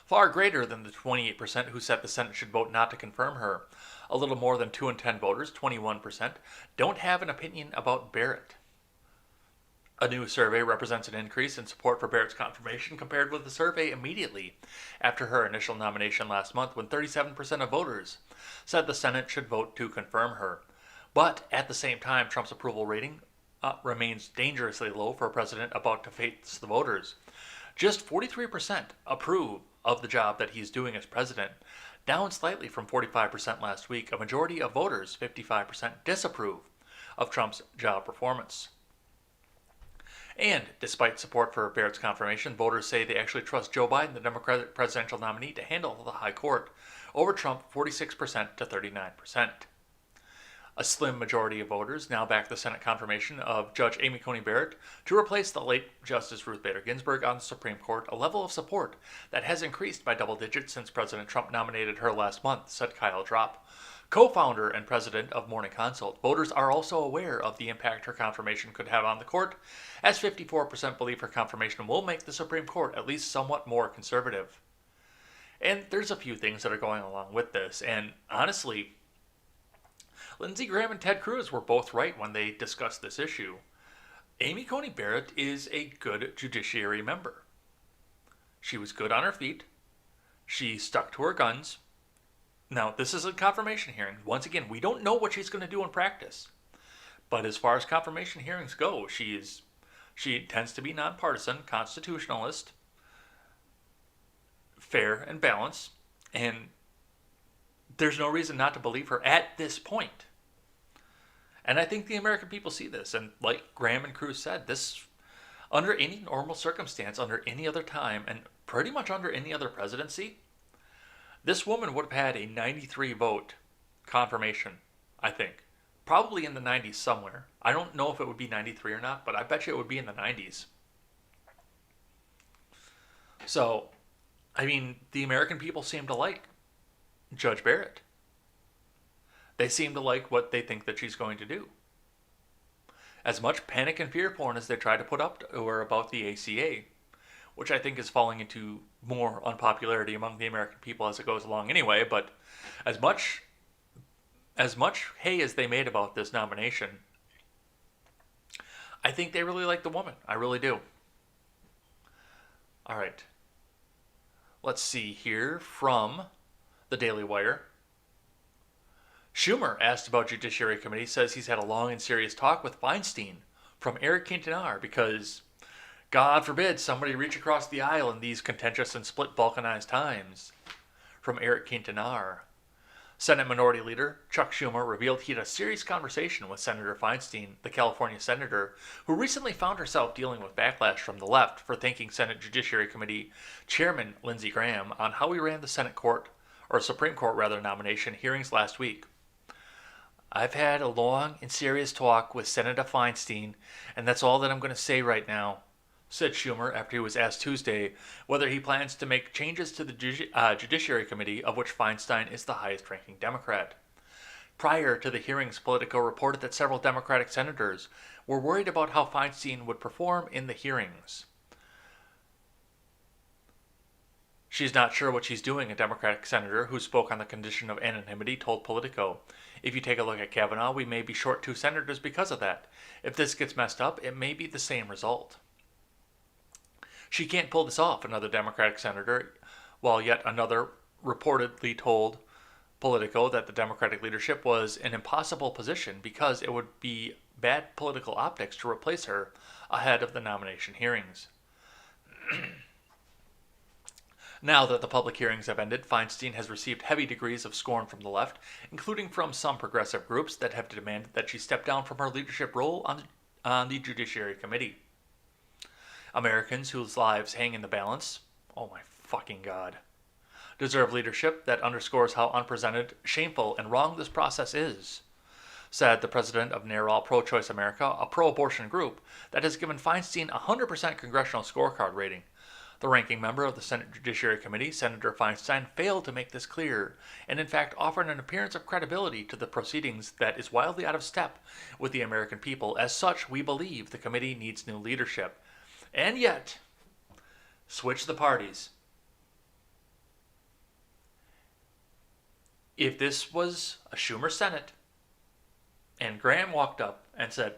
Far greater than the 28% who said the Senate should vote not to confirm her. A little more than 2 in 10 voters, 21%, don't have an opinion about Barrett. A new survey represents an increase in support for Barrett's confirmation compared with the survey immediately after her initial nomination last month, when 37% of voters said the Senate should vote to confirm her. But at the same time, Trump's approval rating remains dangerously low for a president about to face the voters. Just 43% approve of the job that he's doing as president, down slightly from 45% last week. A majority of voters, 55%, disapprove of Trump's job performance. And despite support for Barrett's confirmation, voters say they actually trust Joe Biden, the Democratic presidential nominee, to handle the high court over Trump, 46% to 39%. A slim majority of voters now back the Senate confirmation of Judge Amy Coney Barrett to replace the late Justice Ruth Bader Ginsburg on the Supreme Court, a level of support that has increased by double digits since President Trump nominated her last month, said Kyle Drop, co-founder and president of Morning Consult. Voters are also aware of the impact her confirmation could have on the court, as 54% believe her confirmation will make the Supreme Court at least somewhat more conservative. And there's a few things that are going along with this, and honestly, Lindsey Graham and Ted Cruz were both right when they discussed this issue. Amy Coney Barrett is a good judiciary member. She was good on her feet. She stuck to her guns. Now, this is a confirmation hearing. Once again, we don't know what she's going to do in practice. But as far as confirmation hearings go, she tends to be nonpartisan, constitutionalist, fair and balanced, and there's no reason not to believe her at this point. And I think the American people see this. And like Graham and Cruz said, this, under any normal circumstance, under any other time, and pretty much under any other presidency, this woman would have had a 93 vote confirmation, I think. Probably in the 90s somewhere. I don't know if it would be 93 or not, but I bet you it would be in the 90s. So, I mean, the American people seem to like Judge Barrett. They seem to like what they think that she's going to do. As much panic and fear porn as they try to put up to her about the ACA, which I think is falling into more unpopularity among the American people as it goes along anyway, but as much hay as they made about this nomination, I think they really like the woman. I really do. All right. Let's see here from the Daily Wire. Schumer, asked about Judiciary Committee, says he's had a long and serious talk with Feinstein from Eric Quintanar because, God forbid, somebody reach across the aisle in these contentious and split balkanized times. From Eric Quintanar. Senate Minority Leader Chuck Schumer revealed he had a serious conversation with Senator Feinstein, the California senator, who recently found herself dealing with backlash from the left for thanking Senate Judiciary Committee Chairman Lindsey Graham on how he ran the Supreme Court nomination hearings last week. I've had a long and serious talk with Senator Feinstein, and that's all that I'm going to say right now, said Schumer after he was asked Tuesday whether he plans to make changes to the Judiciary Committee, of which Feinstein is the highest-ranking Democrat. Prior to the hearings, Politico reported that several Democratic senators were worried about how Feinstein would perform in the hearings. She's not sure what she's doing, a Democratic senator who spoke on the condition of anonymity told Politico. If you take a look at Kavanaugh, we may be short 2 senators because of that. If this gets messed up, it may be the same result. She can't pull this off, another Democratic senator, while yet another reportedly told Politico that the Democratic leadership was an impossible position because it would be bad political optics to replace her ahead of the nomination hearings. Now that the public hearings have ended, Feinstein has received heavy degrees of scorn from the left, including from some progressive groups that have demanded that she step down from her leadership role on the Judiciary Committee. Americans whose lives hang in the balance, oh my fucking god, deserve leadership that underscores how unprecedented, shameful, and wrong this process is, said the president of NARAL Pro-Choice America, a pro-abortion group that has given Feinstein a 100% congressional scorecard rating. The ranking member of the Senate Judiciary Committee, Senator Feinstein, failed to make this clear, and in fact offered an appearance of credibility to the proceedings that is wildly out of step with the American people. As such, we believe the committee needs new leadership. And yet, switch the parties. If this was a Schumer Senate, and Graham walked up and said,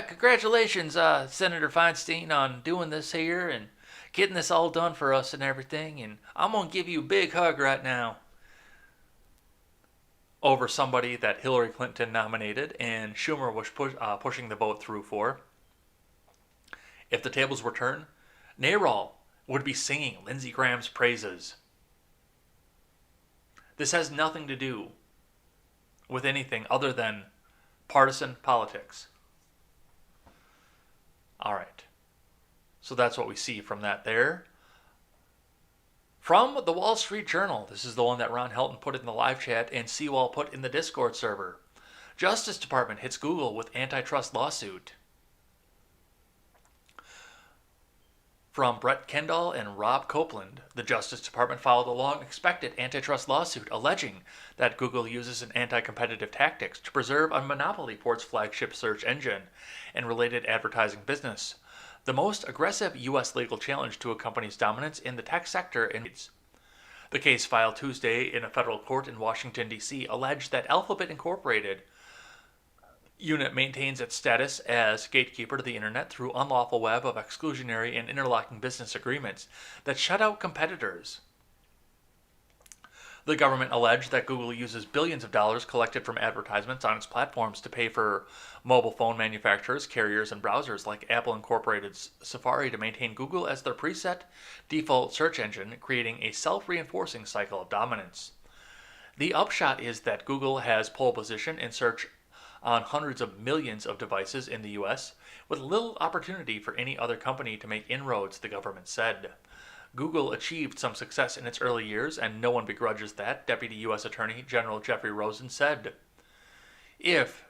congratulations, Senator Feinstein, on doing this here and getting this all done for us and everything, and I'm going to give you a big hug right now, over somebody that Hillary Clinton nominated and Schumer was pushing the vote through for. If the tables were turned, NARAL would be singing Lindsey Graham's praises. This has nothing to do with anything other than partisan politics. All right. So that's what we see from that there. From the Wall Street Journal, this is the one that Ron Helton put in the live chat and Seawall put in the Discord server. Justice Department hits Google with antitrust lawsuit. From Brett Kendall and Rob Copeland, the Justice Department filed a long-expected antitrust lawsuit alleging that Google uses an anti-competitive tactics to preserve a monopoly for its flagship search engine and related advertising business. The most aggressive U.S. legal challenge to a company's dominance in the tech sector. The case filed Tuesday in a federal court in Washington, D.C. alleged that Alphabet Incorporated unit maintains its status as gatekeeper to the internet through unlawful web of exclusionary and interlocking business agreements that shut out competitors. The government alleged that Google uses billions of dollars collected from advertisements on its platforms to pay for mobile phone manufacturers, carriers, and browsers like Apple Incorporated's Safari to maintain Google as their preset default search engine, creating a self-reinforcing cycle of dominance. The upshot is that Google has pole position in search on hundreds of millions of devices in the U.S., with little opportunity for any other company to make inroads, the government said. Google achieved some success in its early years, and no one begrudges that, Deputy U.S. Attorney General Jeffrey Rosen said. If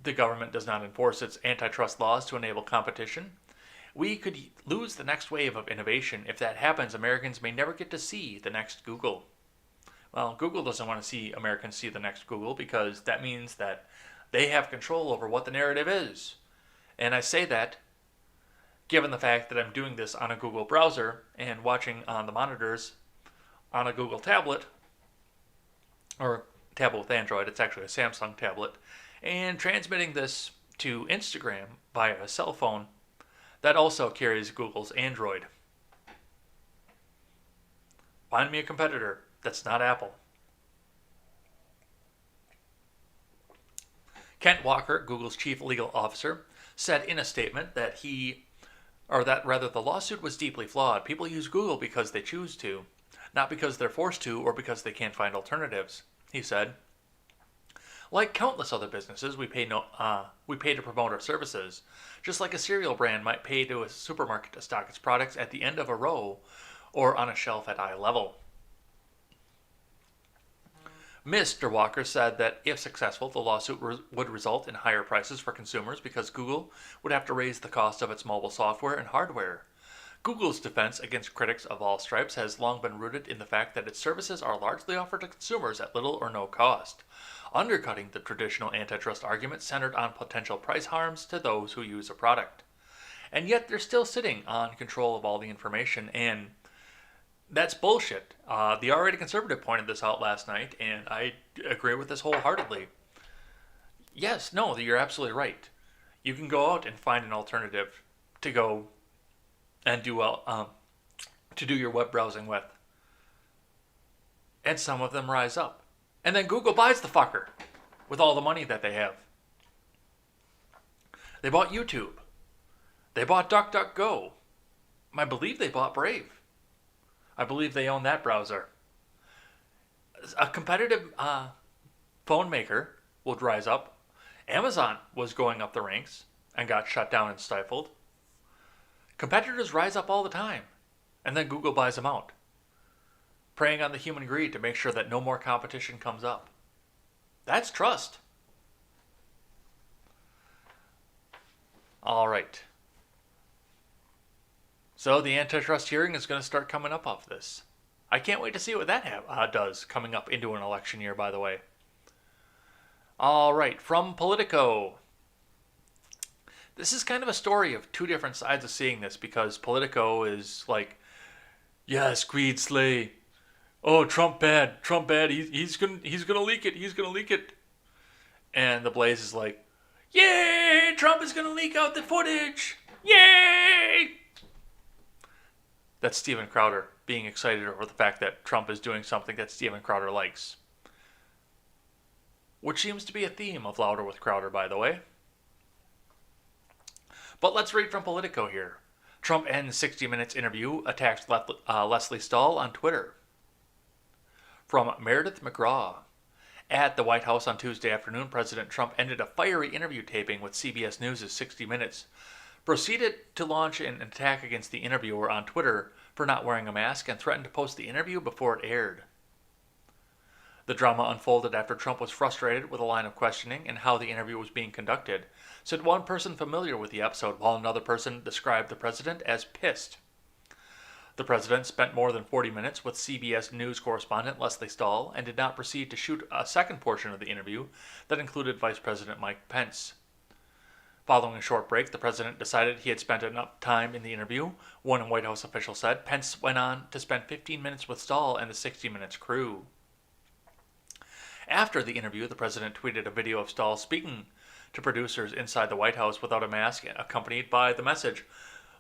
the government does not enforce its antitrust laws to enable competition, we could lose the next wave of innovation. If that happens, Americans may never get to see the next Google. Well, Google doesn't want to see Americans see the next Google because that means that they have control over what the narrative is. And I say that given the fact that I'm doing this on a Google browser and watching on the monitors on a Google tablet, or tablet with Android, it's actually a Samsung tablet, and transmitting this to Instagram via a cell phone that also carries Google's Android. Find me a competitor that's not Apple. Kent Walker, Google's chief legal officer, said in a statement that the lawsuit was deeply flawed. People use Google because they choose to, not because they're forced to or because they can't find alternatives. He said, like countless other businesses, we pay to promote our services, just like a cereal brand might pay to a supermarket to stock its products at the end of a row or on a shelf at eye level. Mr. Walker said that if successful, the lawsuit would result in higher prices for consumers because Google would have to raise the cost of its mobile software and hardware. Google's defense against critics of all stripes has long been rooted in the fact that its services are largely offered to consumers at little or no cost, undercutting the traditional antitrust argument centered on potential price harms to those who use a product. And yet they're still sitting on control of all the information, and that's bullshit. The already conservative pointed this out last night, and I agree with this wholeheartedly. Yes, no, you're absolutely right. You can go out and find an alternative to go and do your web browsing with, and some of them rise up, and then Google buys the fucker with all the money that they have. They bought YouTube. They bought DuckDuckGo. I believe they bought Brave. I believe they own that browser. A competitive phone maker would rise up. Amazon was going up the ranks and got shut down and stifled. Competitors rise up all the time, and then Google buys them out, preying on the human greed to make sure that no more competition comes up. That's trust. All right. So the antitrust hearing is going to start coming up off this. I can't wait to see what that does coming up into an election year, by the way. All right, from Politico. This is kind of a story of two different sides of seeing this, because Politico is like, yes, greed slay. Oh, Trump bad, he's gonna leak it. And the Blaze is like, yay, Trump is gonna leak out the footage, yay. That's Steven Crowder being excited over the fact that Trump is doing something that Steven Crowder likes. Which seems to be a theme of Louder with Crowder, by the way. But let's read from Politico here. Trump ends 60 Minutes interview, attacks Leslie Stahl on Twitter. From Meredith McGraw. At the White House on Tuesday afternoon, President Trump ended a fiery interview taping with CBS News' 60 Minutes, proceeded to launch an attack against the interviewer on Twitter for not wearing a mask, and threatened to post the interview before it aired. The drama unfolded after Trump was frustrated with a line of questioning and how the interview was being conducted, said one person familiar with the episode, while another person described the president as pissed. The president spent more than 40 minutes with CBS News correspondent Leslie Stahl and did not proceed to shoot a second portion of the interview that included Vice President Mike Pence. Following a short break, the president decided he had spent enough time in the interview, one White House official said. Pence went on to spend 15 minutes with Stahl and the 60 Minutes crew. After the interview, the president tweeted a video of Stahl speaking to producers inside the White House without a mask, accompanied by the message,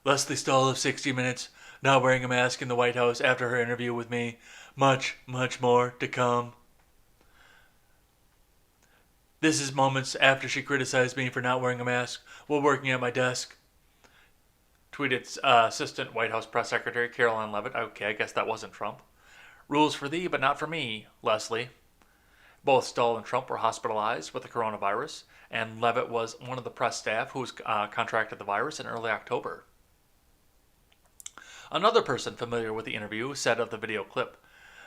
Leslie Stahl of 60 Minutes, not wearing a mask in the White House after her interview with me. Much, much more to come. This is moments after she criticized me for not wearing a mask while working at my desk. Tweeted Assistant White House Press Secretary Caroline Leavitt. Okay, I guess that wasn't Trump. Rules for thee, but not for me, Leslie. Both Stahl and Trump were hospitalized with the coronavirus, and Leavitt was one of the press staff who contracted the virus in early October. Another person familiar with the interview said of the video clip,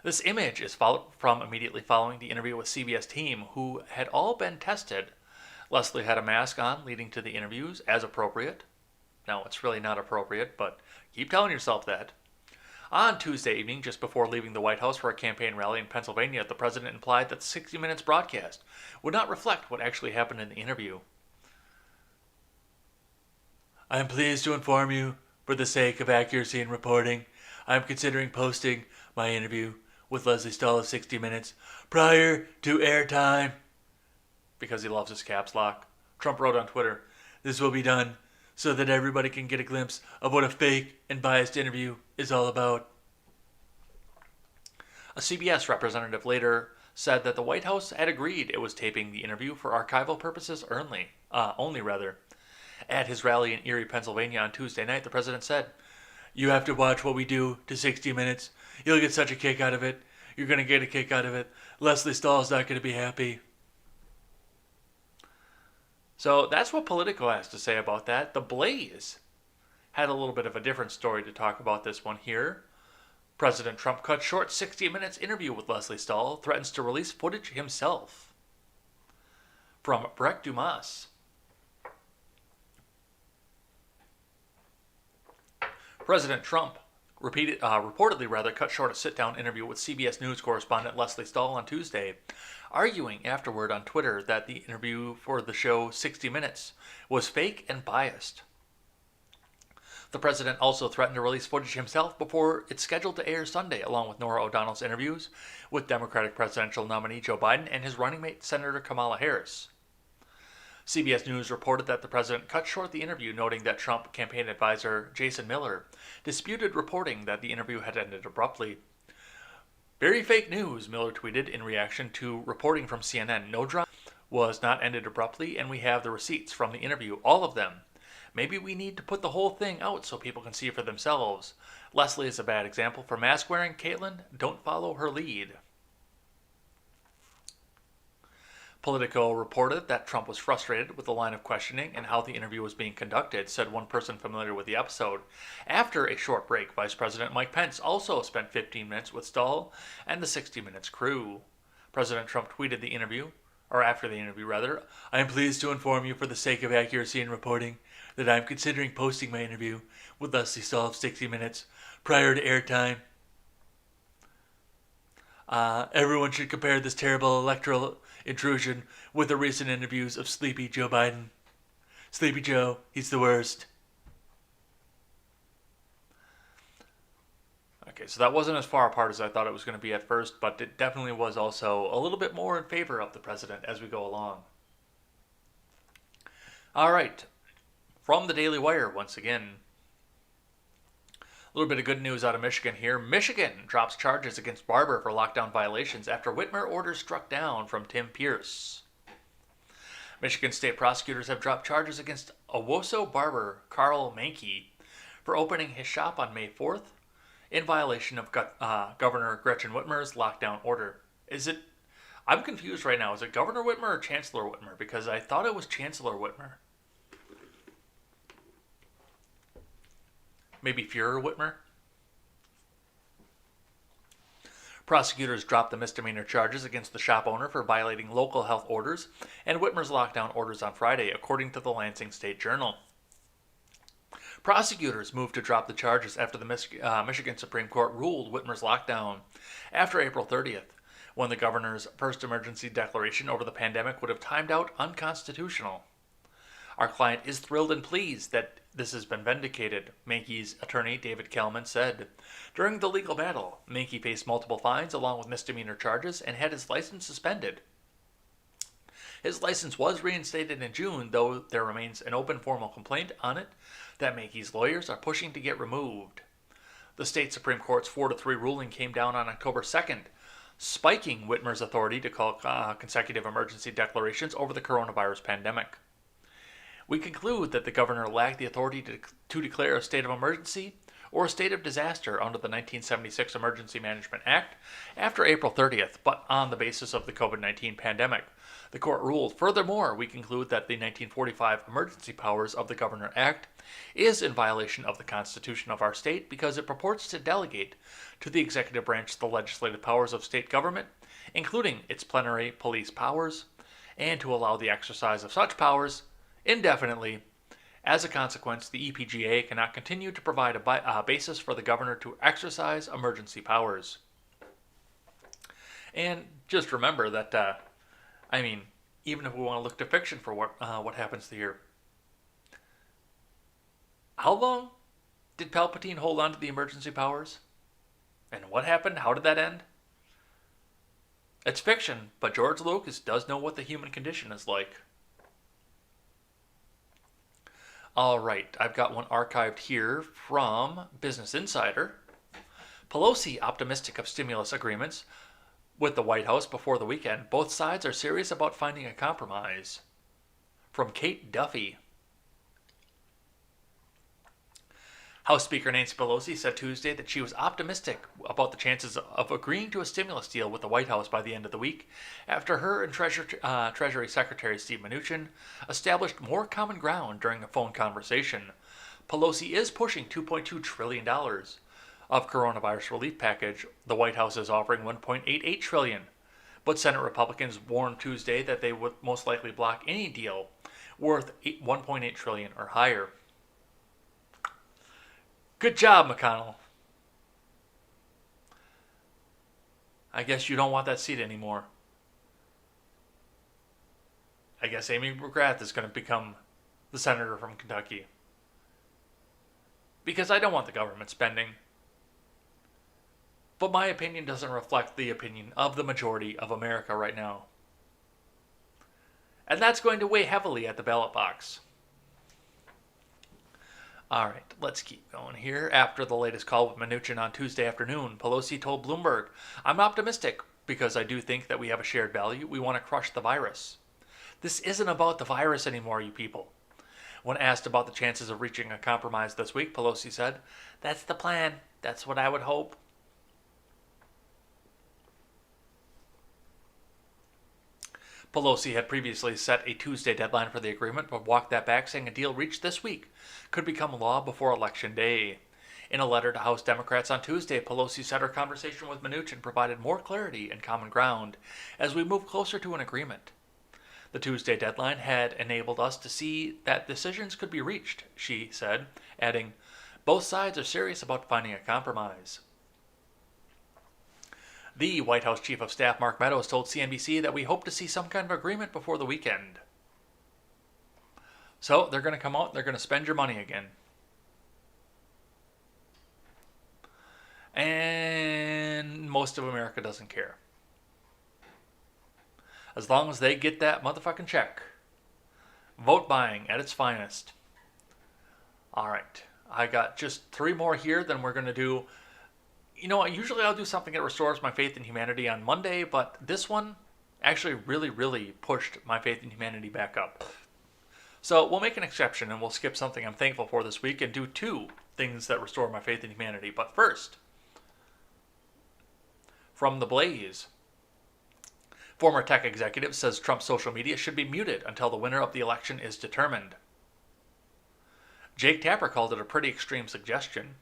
this image is from immediately following the interview with CBS team, who had all been tested. Leslie had a mask on leading to the interviews, as appropriate. No, it's really not appropriate, but keep telling yourself that. On Tuesday evening, just before leaving the White House for a campaign rally in Pennsylvania, the president implied that the 60 Minutes broadcast would not reflect what actually happened in the interview. I am pleased to inform you, for the sake of accuracy in reporting, I am considering posting my interview with Leslie Stahl of 60 Minutes prior to airtime. Because he loves his caps lock. Trump wrote on Twitter, this will be done so that everybody can get a glimpse of what a fake and biased interview is all about. A CBS representative later said that the White House had agreed it was taping the interview for archival purposes only. At his rally in Erie, Pennsylvania on Tuesday night, the president said, you have to watch what we do to 60 Minutes. You'll get such a kick out of it. You're going to get a kick out of it. Leslie Stahl's not going to be happy. So that's what Politico has to say about that. The Blaze had a little bit of a different story to talk about this one here. President Trump cut short 60 Minutes interview with Leslie Stahl, threatens to release footage himself. From Breck Dumas. President Trump reportedly cut short a sit-down interview with CBS News correspondent Leslie Stahl on Tuesday, arguing afterward on Twitter that the interview for the show 60 Minutes was fake and biased. The president also threatened to release footage himself before it's scheduled to air Sunday, along with Norah O'Donnell's interviews with Democratic presidential nominee Joe Biden and his running mate Senator Kamala Harris. CBS News reported that the president cut short the interview, noting that Trump campaign advisor Jason Miller disputed reporting that the interview had ended abruptly. Very fake news, Miller tweeted in reaction to reporting from CNN. No drama was not ended abruptly, and we have the receipts from the interview, all of them. Maybe we need to put the whole thing out so people can see for themselves. Leslie is a bad example for mask wearing. Caitlin, don't follow her lead. Politico reported that Trump was frustrated with the line of questioning and how the interview was being conducted, said one person familiar with the episode. After a short break, Vice President Mike Pence also spent 15 minutes with Stahl and the 60 Minutes crew. President Trump tweeted the interview, or after the interview rather, "I am pleased to inform you for the sake of accuracy in reporting that I am considering posting my interview with Leslie Stahl of 60 Minutes prior to airtime. Everyone should compare this terrible electoral intrusion with the recent interviews of Sleepy Joe Biden. Sleepy Joe, he's the worst." Okay, so that wasn't as far apart as I thought it was going to be at first, but it definitely was also a little bit more in favor of the president as we go along. All right, from the Daily Wire once again. A little bit of good news out of Michigan here. Michigan drops charges against Barber for lockdown violations after Whitmer orders struck down from Tim Pierce. Michigan state prosecutors have dropped charges against Owosso barber Carl Mankey for opening his shop on May 4th in violation of Governor Gretchen Whitmer's lockdown order. I'm confused right now. Is it Governor Whitmer or Chancellor Whitmer? Because I thought it was Chancellor Whitmer. Maybe Fuhrer Whitmer? Prosecutors dropped the misdemeanor charges against the shop owner for violating local health orders and Whitmer's lockdown orders on Friday, according to the Lansing State Journal. Prosecutors moved to drop the charges after the Michigan Supreme Court ruled Whitmer's lockdown after April 30th, when the governor's first emergency declaration over the pandemic would have timed out unconstitutional. "Our client is thrilled and pleased that this has been vindicated," Mankey's attorney David Kelman said. During the legal battle, Mankey faced multiple fines along with misdemeanor charges and had his license suspended. His license was reinstated in June, though there remains an open formal complaint on it that Mankey's lawyers are pushing to get removed. The state Supreme Court's 4-3 ruling came down on October 2nd, spiking Whitmer's authority to call consecutive emergency declarations over the coronavirus pandemic. "We conclude that the governor lacked the authority to declare a state of emergency or a state of disaster under the 1976 Emergency Management Act after April 30th, but on the basis of the COVID-19 pandemic," the court ruled. "Furthermore, we conclude that the 1945 Emergency Powers of the Governor Act is in violation of the Constitution of our state because it purports to delegate to the executive branch the legislative powers of state government, including its plenary police powers, and to allow the exercise of such powers indefinitely. As a consequence, the EPGA cannot continue to provide a basis for the governor to exercise emergency powers." And just remember that, even if we want to look to fiction for what happens here, how long did Palpatine hold on to the emergency powers? And what happened? How did that end? It's fiction, but George Lucas does know what the human condition is like. All right, I've got one archived here from Business Insider. Pelosi optimistic of stimulus agreements with the White House before the weekend. Both sides are serious about finding a compromise. From Kate Duffy. House Speaker Nancy Pelosi said Tuesday that she was optimistic about the chances of agreeing to a stimulus deal with the White House by the end of the week after her and Treasury Secretary Steve Mnuchin established more common ground during a phone conversation. Pelosi is pushing $2.2 trillion of coronavirus relief package. The White House is offering $1.88 trillion, but Senate Republicans warned Tuesday that they would most likely block any deal worth $1.8 trillion or higher. Good job, McConnell. I guess you don't want that seat anymore. I guess Amy McGrath is going to become the senator from Kentucky. Because I don't want the government spending. But my opinion doesn't reflect the opinion of the majority of America right now. And that's going to weigh heavily at the ballot box. All right, let's keep going here. After the latest call with Mnuchin on Tuesday afternoon, Pelosi told Bloomberg, "I'm optimistic because I do think that we have a shared value. We want to crush the virus. This isn't about the virus anymore, you people." When asked about the chances of reaching a compromise this week, Pelosi said, "That's the plan. That's what I would hope." Pelosi had previously set a Tuesday deadline for the agreement, but walked that back, saying a deal reached this week could become law before Election Day. In a letter to House Democrats on Tuesday, Pelosi said her conversation with Mnuchin provided more clarity and common ground as we move closer to an agreement. The Tuesday deadline had enabled us to see that decisions could be reached, she said, adding, both sides are serious about finding a compromise. The White House Chief of Staff Mark Meadows told CNBC that we hope to see some kind of agreement before the weekend. So they're going to come out and they're going to spend your money again. And most of America doesn't care. As long as they get that motherfucking check. Vote buying at its finest. Alright, I got just 3 more here, then we're going to do... usually I'll do something that restores my faith in humanity on Monday, but this one actually really pushed my faith in humanity back up. So we'll make an exception and we'll skip something I'm thankful for this week and do 2 things that restore my faith in humanity. But first, from The Blaze. Former tech executive says Trump's social media should be muted until the winner of the election is determined. Jake Tapper called it a pretty extreme suggestion.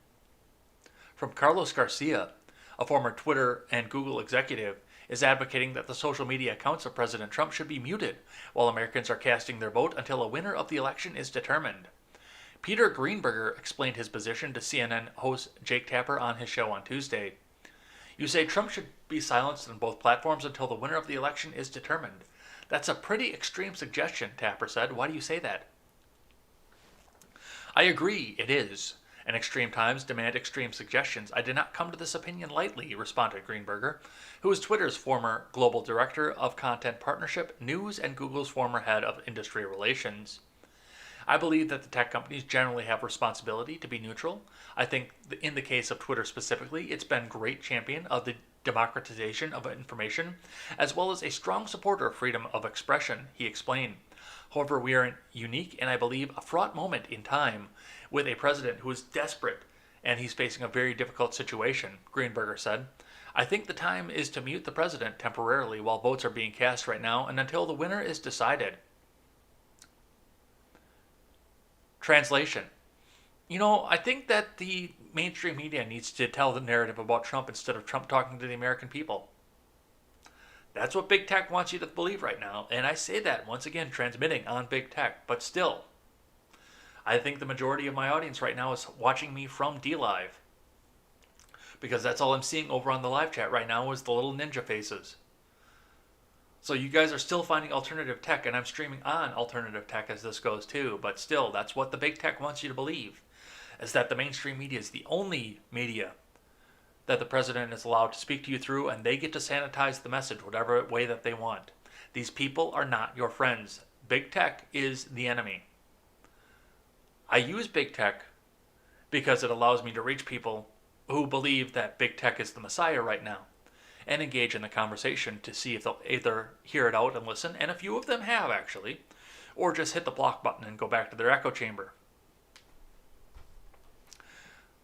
From Carlos Garcia, a former Twitter and Google executive, is advocating that the social media accounts of President Trump should be muted while Americans are casting their vote until a winner of the election is determined. Peter Greenberger explained his position to CNN host Jake Tapper on his show on Tuesday. You say Trump should be silenced on both platforms until the winner of the election is determined. That's a pretty extreme suggestion, Tapper said. Why do you say that? I agree, it is. And extreme times demand extreme suggestions. I did not come to this opinion lightly, responded Greenberger, who is Twitter's former global director of content partnership, news, and Google's former head of industry relations. I believe that the tech companies generally have responsibility to be neutral. I think in the case of Twitter specifically, it's been great champion of the democratization of information, as well as a strong supporter of freedom of expression, he explained. However, we are in unique and I believe a fraught moment in time with a president who is desperate and he's facing a very difficult situation, Greenberger said. I think the time is to mute the president temporarily while votes are being cast right now and until the winner is decided. Translation. I think that the mainstream media needs to tell the narrative about Trump instead of Trump talking to the American people. That's what big tech wants you to believe right now, and I say that once again transmitting on big tech, but still, I think the majority of my audience right now is watching me from DLive, because that's all I'm seeing over on the live chat right now is the little ninja faces. So you guys are still finding alternative tech, and I'm streaming on alternative tech as this goes too, but still, that's what the big tech wants you to believe, is that the mainstream media is the only media that the president is allowed to speak to you through, and they get to sanitize the message whatever way that they want. These people are not your friends. Big tech is the enemy. I use big tech because it allows me to reach people who believe that big tech is the messiah right now and engage in the conversation to see if they'll either hear it out and listen, and a few of them have actually, or just hit the block button and go back to their echo chamber.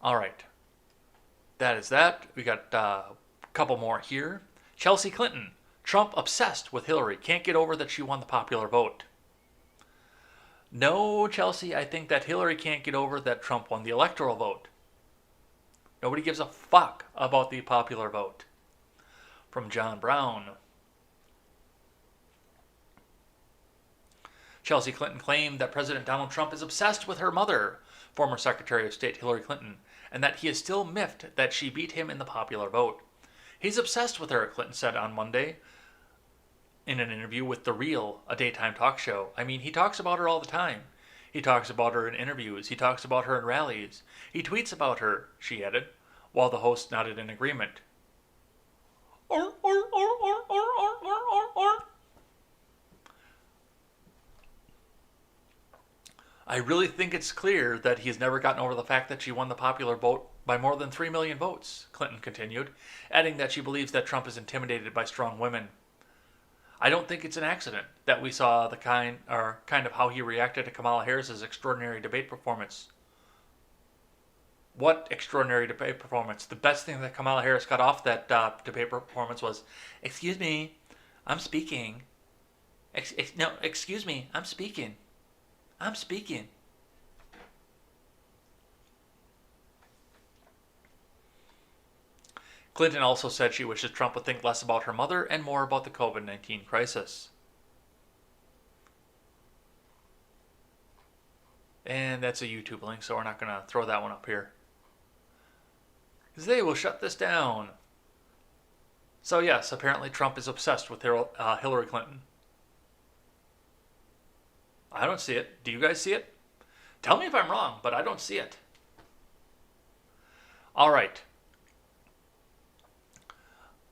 All right. That is that. We got a couple more here. Chelsea Clinton. Trump obsessed with Hillary. Can't get over that she won the popular vote. No, Chelsea, I think that Hillary can't get over that Trump won the electoral vote. Nobody gives a fuck about the popular vote. From John Brown. Chelsea Clinton claimed that President Donald Trump is obsessed with her mother, former Secretary of State Hillary Clinton, and that he is still miffed that she beat him in the popular vote. He's obsessed with her, Clinton said on Monday in an interview with The Real, a daytime talk show. I mean, he talks about her all the time. He talks about her in interviews. He talks about her in rallies. He tweets about her, she added, while the host nodded in agreement. I really think it's clear that he has never gotten over the fact that she won the popular vote by more than 3 million votes, Clinton continued, adding that she believes that Trump is intimidated by strong women. I don't think it's an accident that we saw the kind of how he reacted to Kamala Harris's extraordinary debate performance. What extraordinary debate performance? The best thing that Kamala Harris got off that debate performance was, "Excuse me, I'm speaking." No, excuse me. I'm speaking. I'm speaking. Clinton also said she wishes Trump would think less about her mother and more about the COVID-19 crisis. And that's a YouTube link, so we're not going to throw that one up here, because they will shut this down. So yes, apparently Trump is obsessed with Hillary Clinton. I don't see it. Do you guys see it? Tell me if I'm wrong, but I don't see it. All right.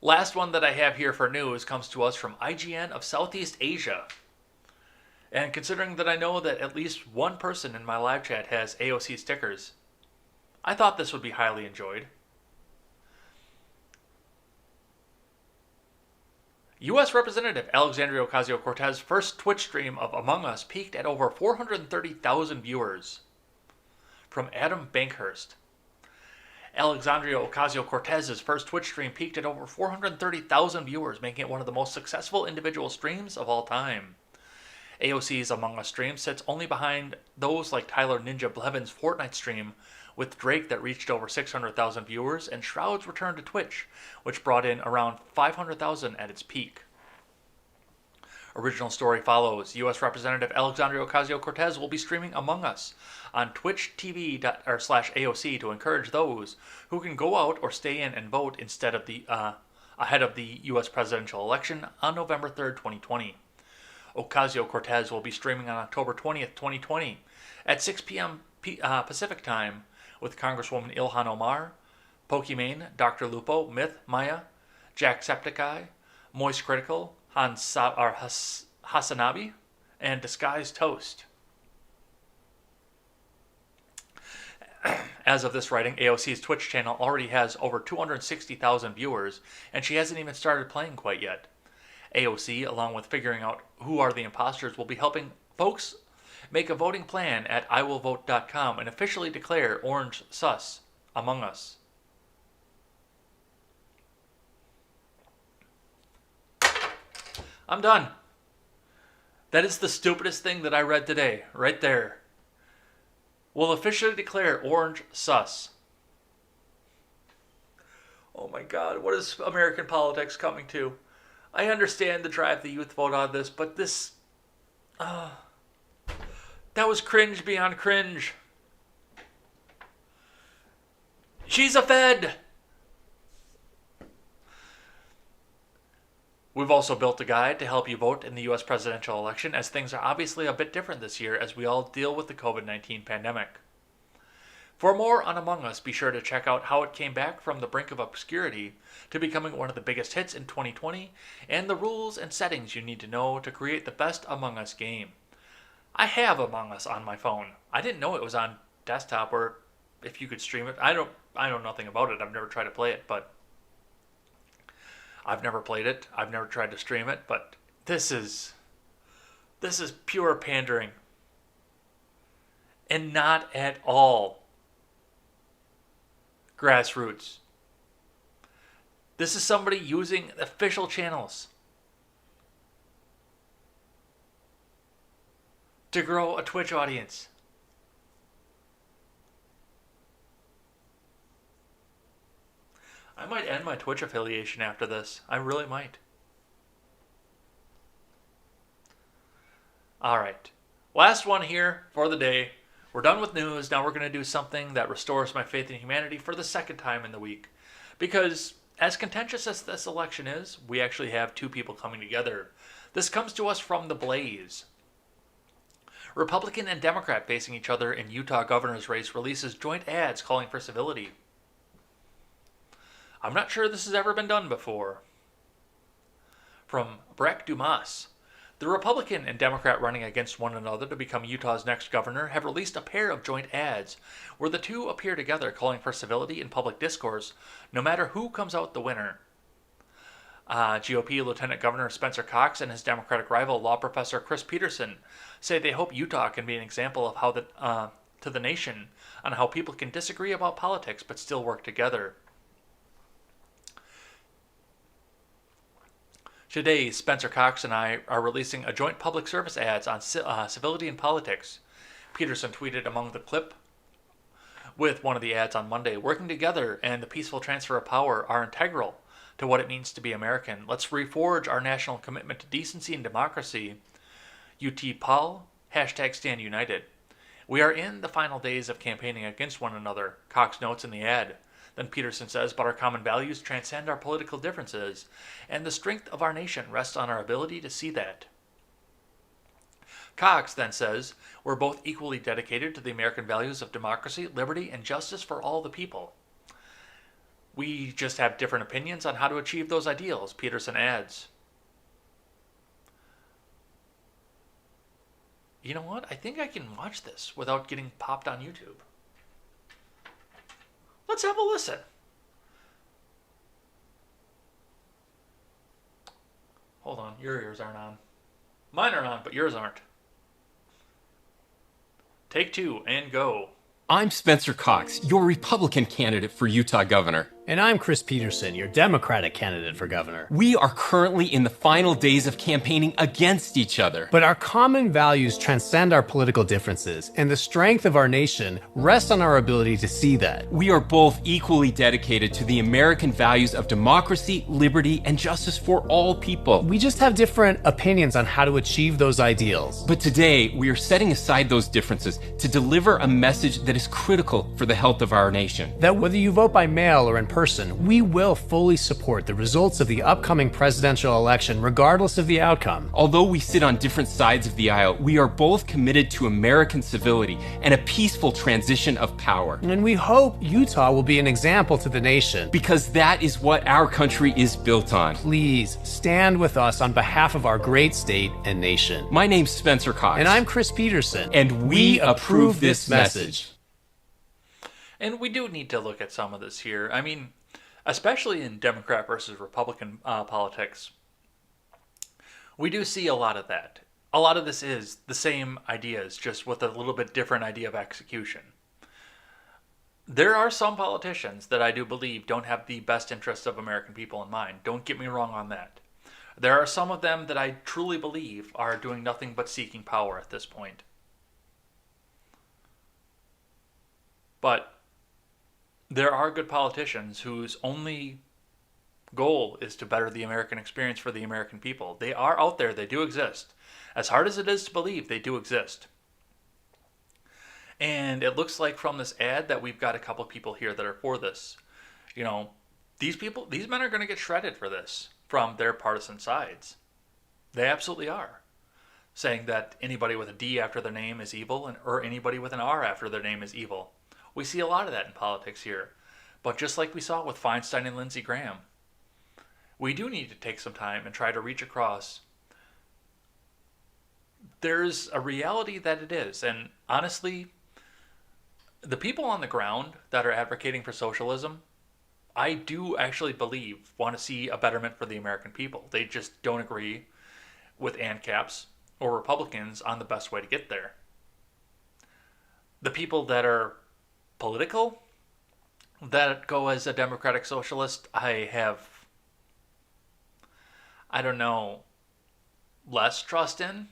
Last one that I have here for news comes to us from IGN of Southeast Asia. And considering that I know that at least one person in my live chat has AOC stickers, I thought this would be highly enjoyed. U.S. Representative Alexandria Ocasio-Cortez's first Twitch stream of Among Us peaked at over 430,000 viewers. From Adam Bankhurst. Alexandria Ocasio-Cortez's first Twitch stream peaked at over 430,000 viewers, making it one of the most successful individual streams of all time. AOC's Among Us stream sits only behind those like Tyler Ninja Blevin's Fortnite stream with Drake that reached over 600,000 viewers, and Shroud's return to Twitch, which brought in around 500,000 at its peak. Original story follows. U.S. Representative Alexandria Ocasio-Cortez will be streaming Among Us on Twitch TV/AOC to encourage those who can go out or stay in and vote instead of ahead of the U.S. presidential election on November 3rd, 2020. Ocasio-Cortez will be streaming on October 20th, 2020 at 6 p.m. Pacific Time with Congresswoman Ilhan Omar, Pokimane, Dr. Lupo, Myth, Maya, Jacksepticeye, Moist Critical, Hasanabi, and Disguised Toast. As of this writing, AOC's Twitch channel already has over 260,000 viewers, and she hasn't even started playing quite yet. AOC, along with figuring out who are the imposters, will be helping folks make a voting plan at iwillvote.com and officially declare Orange Sus Among Us. I'm done. That is the stupidest thing that I read today, right there. Will officially declare Orange Sus. Oh my God, what is American politics coming to? I understand the drive the youth vote on this, but this... that was cringe beyond cringe. She's a Fed! We've also built a guide to help you vote in the U.S. presidential election, as things are obviously a bit different this year as we all deal with the COVID-19 pandemic. For more on Among Us, be sure to check out how it came back from the brink of obscurity to becoming one of the biggest hits in 2020, and the rules and settings you need to know to create the best Among Us game. I have Among Us on my phone. I didn't know it was on desktop or if you could stream it. I know nothing about it. I've never tried to play it, but I've never played it. I've never tried to stream it, but this is pure pandering. And not at all grassroots. This is somebody using official channels to grow a Twitch audience. I might end my Twitch affiliation after this. I really might. Alright. Last one here for the day. We're done with news. Now we're going to do something that restores my faith in humanity for the second time in the week. Because as contentious as this election is, we actually have two people coming together. This comes to us from The Blaze. Republican and Democrat facing each other in Utah governor's race releases joint ads calling for civility. I'm not sure this has ever been done before. From Breck Dumas. The Republican and Democrat running against one another to become Utah's next governor have released a pair of joint ads where the two appear together calling for civility in public discourse, no matter who comes out the winner. GOP Lieutenant Governor Spencer Cox and his Democratic rival, law professor Chris Peterson, say they hope Utah can be an example of how to the nation on how people can disagree about politics but still work together. Today, Spencer Cox and I are releasing a joint public service ads on civility and politics. Peterson tweeted among the clip with one of the ads on Monday, working together and the peaceful transfer of power are integral to what it means to be American. Let's reforge our national commitment to decency and democracy. UT Paul, hashtag Stand United. We are in the final days of campaigning against one another, Cox notes in the ad. Then Peterson says, but our common values transcend our political differences, and the strength of our nation rests on our ability to see that. Cox then says, we're both equally dedicated to the American values of democracy, liberty, and justice for all the people. We just have different opinions on how to achieve those ideals, Peterson adds. You know what? I think I can watch this without getting popped on YouTube. Let's have a listen. Hold on, your ears aren't on. Mine are on, but yours aren't. Take two and go. I'm Spencer Cox, your Republican candidate for Utah governor. And I'm Chris Peterson, your Democratic candidate for governor. We are currently in the final days of campaigning against each other. But our common values transcend our political differences, and the strength of our nation rests on our ability to see that. We are both equally dedicated to the American values of democracy, liberty, and justice for all people. We just have different opinions on how to achieve those ideals. But today, we are setting aside those differences to deliver a message that is critical for the health of our nation. That whether you vote by mail or in person, we will fully support the results of the upcoming presidential election, regardless of the outcome. Although we sit on different sides of the aisle, we are both committed to American civility and a peaceful transition of power. And we hope Utah will be an example to the nation. Because that is what our country is built on. Please stand with us on behalf of our great state and nation. My name's Spencer Cox. And I'm Chris Peterson. And we approve this message. And we do need to look at some of this here. I mean, especially in Democrat versus Republican politics, we do see a lot of that. A lot of this is the same ideas, just with a little bit different idea of execution. There are some politicians that I do believe don't have the best interests of American people in mind. Don't get me wrong on that. There are some of them that I truly believe are doing nothing but seeking power at this point. But there are good politicians whose only goal is to better the American experience for the American people. They are out there. They do exist. As hard as it is to believe, they do exist. And it looks like from this ad that we've got a couple of people here that are for this. You know, these men are going to get shredded for this from their partisan sides. They absolutely are. Saying that anybody with a D after their name is evil, or anybody with an R after their name is evil. We see a lot of that in politics here. But just like we saw with Feinstein and Lindsey Graham, we do need to take some time and try to reach across. There's a reality that it is. And honestly, the people on the ground that are advocating for socialism, I do actually believe want to see a betterment for the American people. They just don't agree with ANCAPs or Republicans on the best way to get there. The people that are political, that go as a democratic socialist, I don't know, less trust in,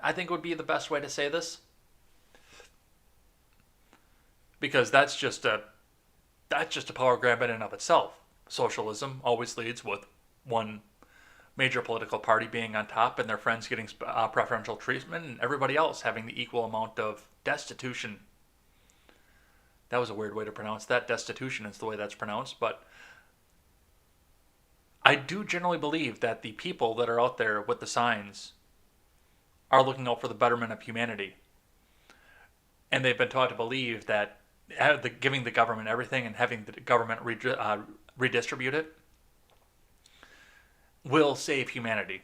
I think would be the best way to say this. Because that's just a power grab in and of itself. Socialism always leads with one major political party being on top and their friends getting preferential treatment and everybody else having the equal amount of destitution. That was a weird way to pronounce that. Destitution is the way that's pronounced. But I do generally believe that the people that are out there with the signs are looking out for the betterment of humanity. And they've been taught to believe that giving the government everything and having the government redistribute it will save humanity.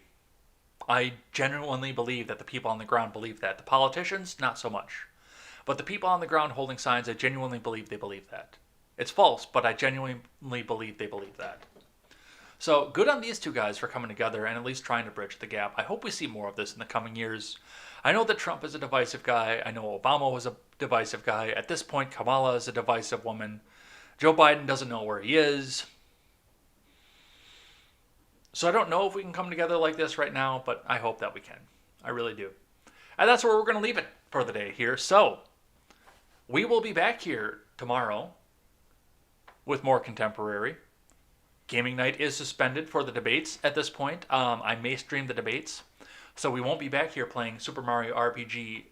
I genuinely believe that the people on the ground believe that. The politicians, not so much. But the people on the ground holding signs, I genuinely believe they believe that. It's false, but I genuinely believe they believe that. So good on these two guys for coming together and at least trying to bridge the gap. I hope we see more of this in the coming years. I know that Trump is a divisive guy. I know Obama was a divisive guy. At this point, Kamala is a divisive woman. Joe Biden doesn't know where he is. So I don't know if we can come together like this right now, but I hope that we can. I really do. And that's where we're going to leave it for the day here. So we will be back here tomorrow with more contemporary. Gaming night is suspended for the debates at this point. I may stream the debates. So we won't be back here playing Super Mario RPG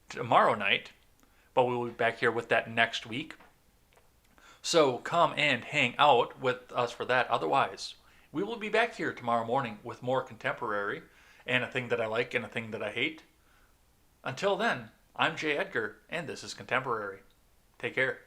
tomorrow night, but we will be back here with that next week. So come and hang out with us for that. Otherwise, we will be back here tomorrow morning with more contemporary and a thing that I like and a thing that I hate. Until then, I'm Jay Edgar, and this is Contemporary. Take care.